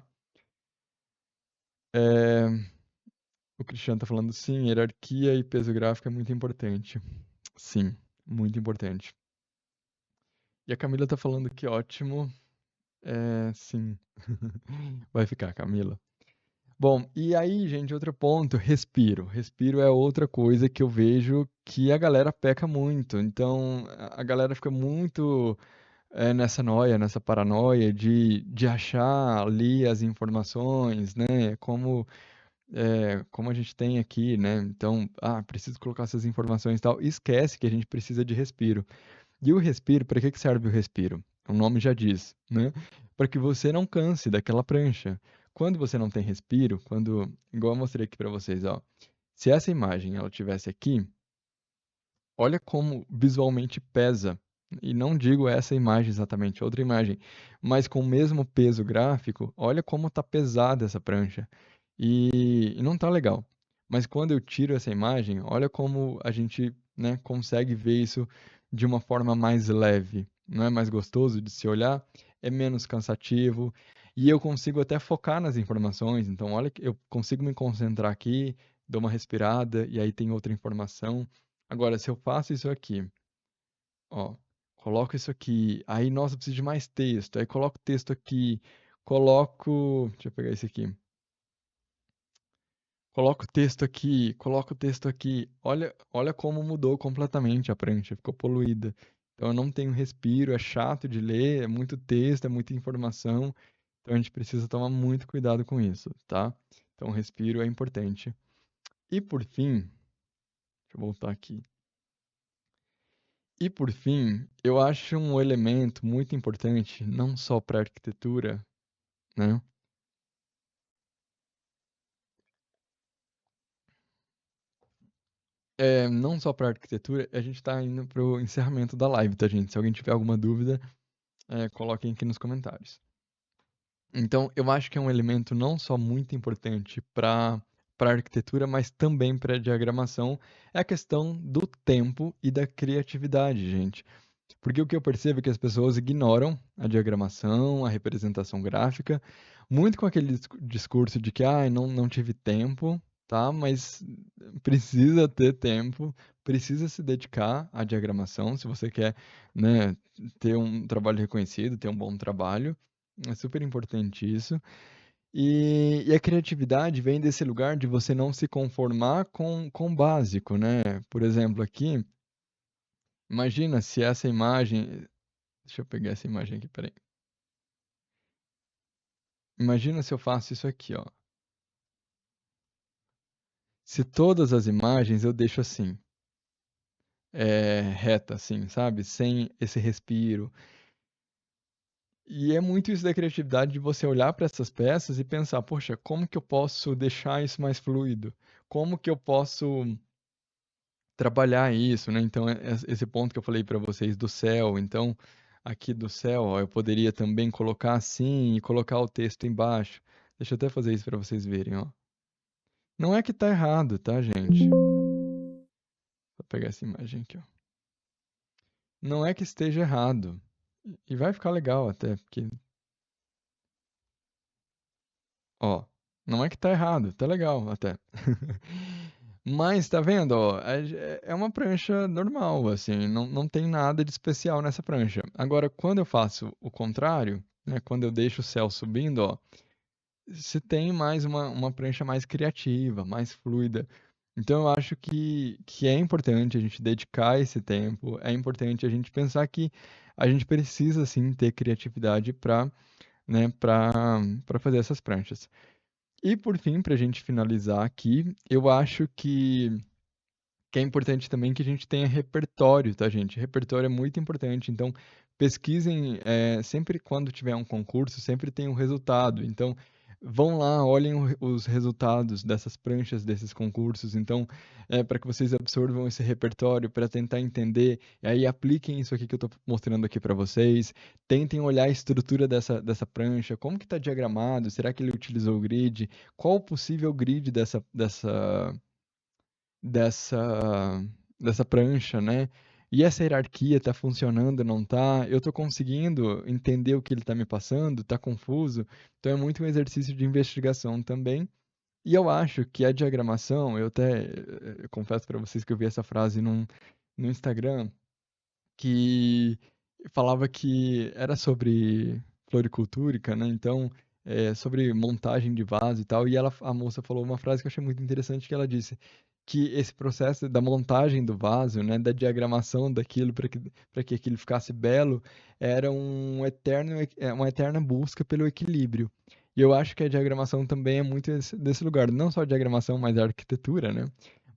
É, o Cristiano está falando sim, hierarquia e peso gráfico é muito importante. Sim, muito importante. E a Camila tá falando que ótimo. Sim. Vai ficar, Camila. Bom, e aí, gente, outro ponto, respiro. Respiro é outra coisa que eu vejo que a galera peca muito. Então, a galera fica muito nessa noia, nessa paranoia de achar ali as informações, né? Como a gente tem aqui, né? Então, preciso colocar essas informações e tal. E esquece que a gente precisa de respiro. E o respiro, para que que serve o respiro? O nome já diz, né? Para que você não canse daquela prancha. Quando você não tem respiro, igual eu mostrei aqui para vocês, ó, se essa imagem ela tivesse aqui, olha como visualmente pesa. E não digo essa imagem exatamente, outra imagem, mas com o mesmo peso gráfico, olha como tá pesada essa prancha. E não tá legal. Mas quando eu tiro essa imagem, olha como a gente, né, consegue ver isso de uma forma mais leve. Não é mais gostoso de se olhar, é menos cansativo e eu consigo até focar nas informações. Então, olha que eu consigo me concentrar aqui, dou uma respirada e aí tem outra informação. Agora, se eu faço isso aqui, Ó, coloco isso aqui, aí, nossa, eu preciso de mais texto, aí coloco o texto aqui, coloco, deixa eu pegar esse aqui, coloco o texto aqui, coloco o texto aqui. Olha como mudou completamente a prancha, ficou poluída. Então eu não tenho respiro, é chato de ler, é muito texto, é muita informação. Então a gente precisa tomar muito cuidado com isso, tá? Então o respiro é importante. E por fim, deixa eu voltar aqui. E por fim, eu acho um elemento muito importante, não só para arquitetura, né? Não só para arquitetura, a gente está indo para o encerramento da live, tá, gente? Se alguém tiver alguma dúvida, coloquem aqui nos comentários. Então, eu acho que é um elemento não só muito importante para arquitetura, mas também para diagramação, é a questão do tempo e da criatividade, gente. Porque o que eu percebo é que as pessoas ignoram a diagramação, a representação gráfica, muito com aquele discurso de que não tive tempo, tá? Mas precisa ter tempo, precisa se dedicar à diagramação se você quer, né, ter um trabalho reconhecido, ter um bom trabalho. É super importante isso. E a criatividade vem desse lugar de você não se conformar com o básico, né? Por exemplo, aqui, imagina se essa imagem. Deixa eu pegar essa imagem aqui, peraí. Imagina se eu faço isso aqui, ó. Se todas as imagens eu deixo assim, reta, assim, sabe? Sem esse respiro. E é muito isso da criatividade de você olhar para essas peças e pensar, poxa, como que eu posso deixar isso mais fluido? Como que eu posso trabalhar isso, né? Então, esse ponto que eu falei para vocês do céu, então, aqui do céu, ó, eu poderia também colocar assim e colocar o texto embaixo. Deixa eu até fazer isso para vocês verem, ó. Não é que tá errado, tá, gente? Vou pegar essa imagem aqui, ó. Não é que esteja errado. E vai ficar legal até, porque, ó, não é que tá errado, tá legal até. Mas tá vendo, ó, é uma prancha normal, assim, não tem nada de especial nessa prancha. Agora, quando eu faço o contrário, né, quando eu deixo o céu subindo, ó, se tem mais uma prancha mais criativa, mais fluida. Então eu acho que é importante a gente dedicar esse tempo, é importante a gente pensar que a gente precisa sim ter criatividade para, né, para fazer essas pranchas. E por fim, para a gente finalizar aqui, eu acho que é importante também que a gente tenha repertório, tá, gente? Repertório é muito importante, então pesquisem, sempre quando tiver um concurso, sempre tem um resultado. Então, vão lá, olhem os resultados dessas pranchas, desses concursos. Então, para que vocês absorvam esse repertório, para tentar entender, e aí apliquem isso aqui que eu estou mostrando aqui para vocês. Tentem olhar a estrutura dessa prancha, como que está diagramado, será que ele utilizou o grid? Qual o possível grid dessa dessa prancha, né? E essa hierarquia tá funcionando, não tá? Eu tô conseguindo entender o que ele tá me passando? Tá confuso? Então é muito um exercício de investigação também. E eu acho que a diagramação, eu confesso para vocês que eu vi essa frase no Instagram, que falava que era sobre floricultúrica, né? Então, sobre montagem de vaso e tal. E a moça falou uma frase que eu achei muito interessante, que ela disse que esse processo da montagem do vaso, né, da diagramação daquilo para que aquilo ficasse belo, era uma eterna busca pelo equilíbrio. E eu acho que a diagramação também é muito desse lugar, não só a diagramação, mas a arquitetura, né?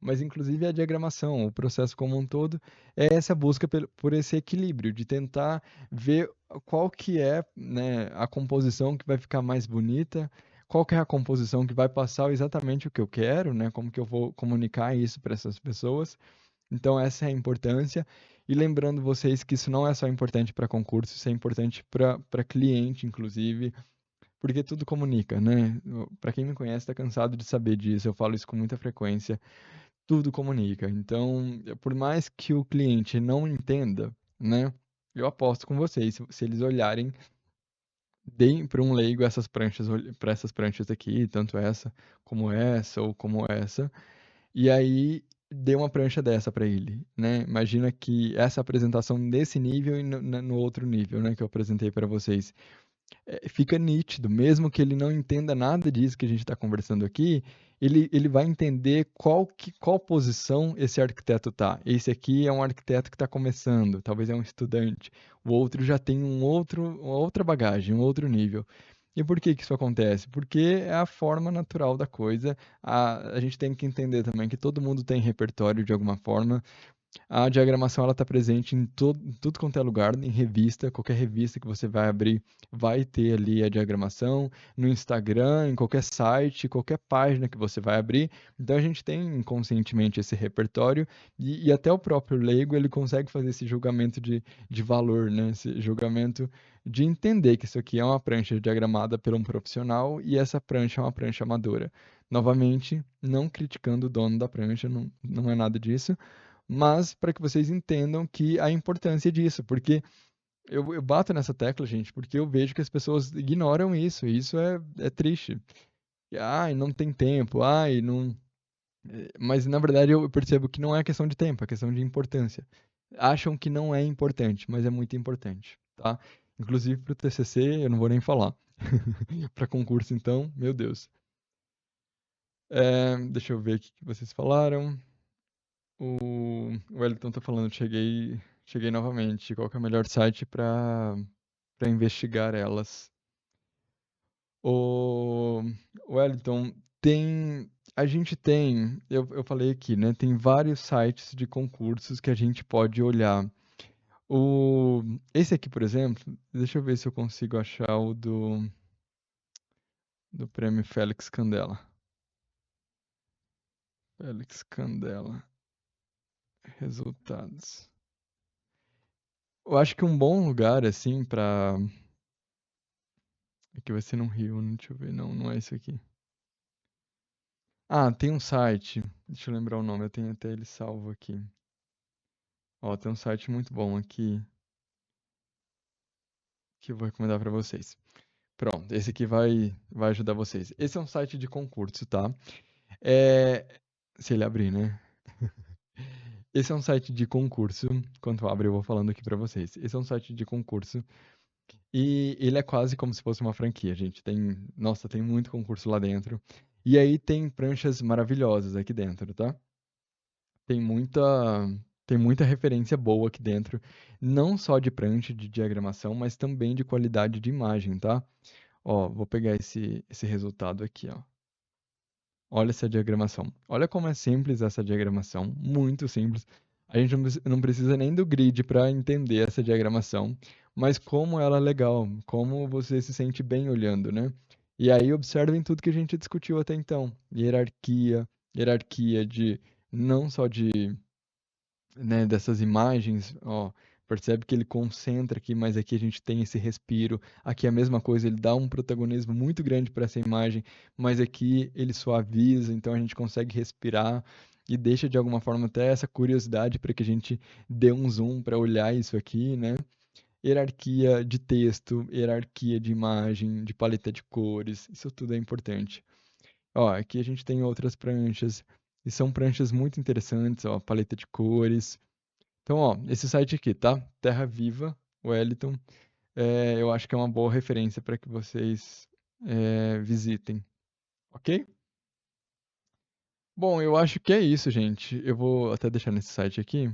Mas inclusive a diagramação, o processo como um todo, é essa busca por esse equilíbrio, de tentar ver qual que é, né, a composição que vai ficar mais bonita, qual que é a composição que vai passar exatamente o que eu quero, né, como que eu vou comunicar isso para essas pessoas. Então essa é a importância. E lembrando vocês que isso não é só importante para concurso, isso é importante para cliente, inclusive, porque tudo comunica, né? Para quem me conhece, está cansado de saber disso, eu falo isso com muita frequência, tudo comunica. Então, por mais que o cliente não entenda, né? Eu aposto com vocês, se eles olharem, deem para um leigo essas pranchas, para essas pranchas aqui, tanto essa, ou como essa, e aí dê uma prancha dessa para ele, né? Imagina que essa apresentação nesse nível e no outro nível, né, que eu apresentei para vocês. Fica nítido, mesmo que ele não entenda nada disso que a gente está conversando aqui, ele vai entender qual posição esse arquiteto está. Esse aqui é um arquiteto que está começando, talvez é um estudante. O outro já tem uma outra bagagem, um outro nível. E por que que isso acontece? Porque é a forma natural da coisa. A gente tem que entender também que todo mundo tem repertório de alguma forma. A diagramação ela está presente em tudo quanto é lugar, em revista, qualquer revista que você vai abrir vai ter ali a diagramação, no Instagram, em qualquer site, qualquer página que você vai abrir. Então a gente tem inconscientemente esse repertório e até o próprio leigo ele consegue fazer esse julgamento de valor, né? Esse julgamento de entender que isso aqui é uma prancha diagramada por um profissional e essa prancha é uma prancha amadora. Novamente, não criticando o dono da prancha, não é nada disso, mas para que vocês entendam que a importância disso, porque eu bato nessa tecla, gente, porque eu vejo que as pessoas ignoram isso, e isso é triste. Ai, não tem tempo, ai, não. Mas na verdade eu percebo que não é questão de tempo, é questão de importância. Acham que não é importante, mas é muito importante, tá? Inclusive para o TCC, eu não vou nem falar. Para concurso, então, meu Deus. Deixa eu ver o que vocês falaram. O Wellington tá falando, cheguei novamente. Qual que é o melhor site para investigar elas? O Wellington, a gente tem, eu falei aqui, né? Tem vários sites de concursos que a gente pode olhar. Esse aqui, por exemplo, deixa eu ver se eu consigo achar o do prêmio Félix Candela. Félix Candela, resultados. Eu acho que um bom lugar, assim, pra. Aqui vai ser no Rio, né? Deixa eu ver. Não, não é isso aqui. Ah, tem um site. Deixa eu lembrar o nome, eu tenho até ele salvo aqui. Ó, tem um site muito bom aqui que eu vou recomendar pra vocês. Pronto, esse aqui vai ajudar vocês. Esse é um site de concurso, tá? É... Se ele abrir, né? Esse é um site de concurso. Enquanto abre, eu vou falando aqui pra vocês. Esse é um site de concurso e ele é quase como se fosse uma franquia, gente. Nossa, tem muito concurso lá dentro. E aí tem pranchas maravilhosas aqui dentro, tá? Tem muita, tem muita referência boa aqui dentro, não só de prancha, de diagramação, mas também de qualidade de imagem, tá? Ó, vou pegar esse resultado aqui, ó. Olha essa diagramação. Olha como é simples essa diagramação, muito simples. A gente não precisa nem do grid para entender essa diagramação, mas como ela é legal, como você se sente bem olhando, né? E aí observem tudo que a gente discutiu até então. Hierarquia de não só de, né, dessas imagens, ó, percebe que ele concentra aqui, mas aqui a gente tem esse respiro. Aqui é a mesma coisa, ele dá um protagonismo muito grande para essa imagem, mas aqui ele suaviza, então a gente consegue respirar e deixa de alguma forma até essa curiosidade para que a gente dê um zoom para olhar isso aqui, né? Hierarquia de texto, hierarquia de imagem, de paleta de cores, isso tudo é importante. Ó, aqui a gente tem outras pranchas, e são pranchas muito interessantes, ó, paleta de cores. Então, ó, esse site aqui, tá? Terra Viva, Wellington, eu acho que é uma boa referência para que vocês visitem, ok? Bom, eu acho que é isso, gente. Eu vou até deixar nesse site aqui,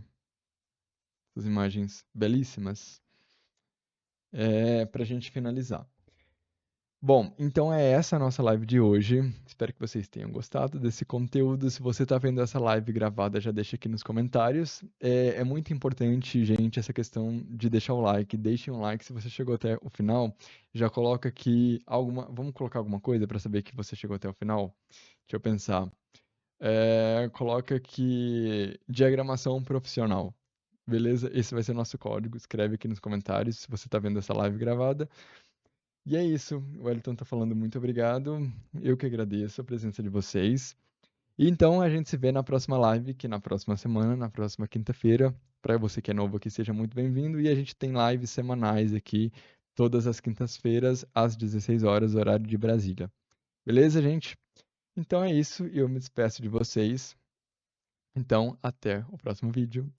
as imagens belíssimas, para a gente finalizar. Bom, então é essa a nossa live de hoje. Espero que vocês tenham gostado desse conteúdo. Se você está vendo essa live gravada, já deixa aqui nos comentários. É muito importante, gente, essa questão de deixar o like. Deixem um like se você chegou até o final. Já coloca aqui alguma. Vamos colocar alguma coisa para saber que você chegou até o final? Deixa eu pensar. Coloca aqui diagramação profissional. Beleza? Esse vai ser nosso código. Escreve aqui nos comentários se você está vendo essa live gravada. E é isso, o Wellington tá falando muito obrigado. Eu que agradeço a presença de vocês. E então a gente se vê na próxima live, que na próxima semana, na próxima quinta-feira. Para você que é novo aqui, seja muito bem-vindo. E a gente tem lives semanais aqui, todas as quintas-feiras, às 16 horas, horário de Brasília. Beleza, gente? Então é isso, e eu me despeço de vocês. Então, até o próximo vídeo.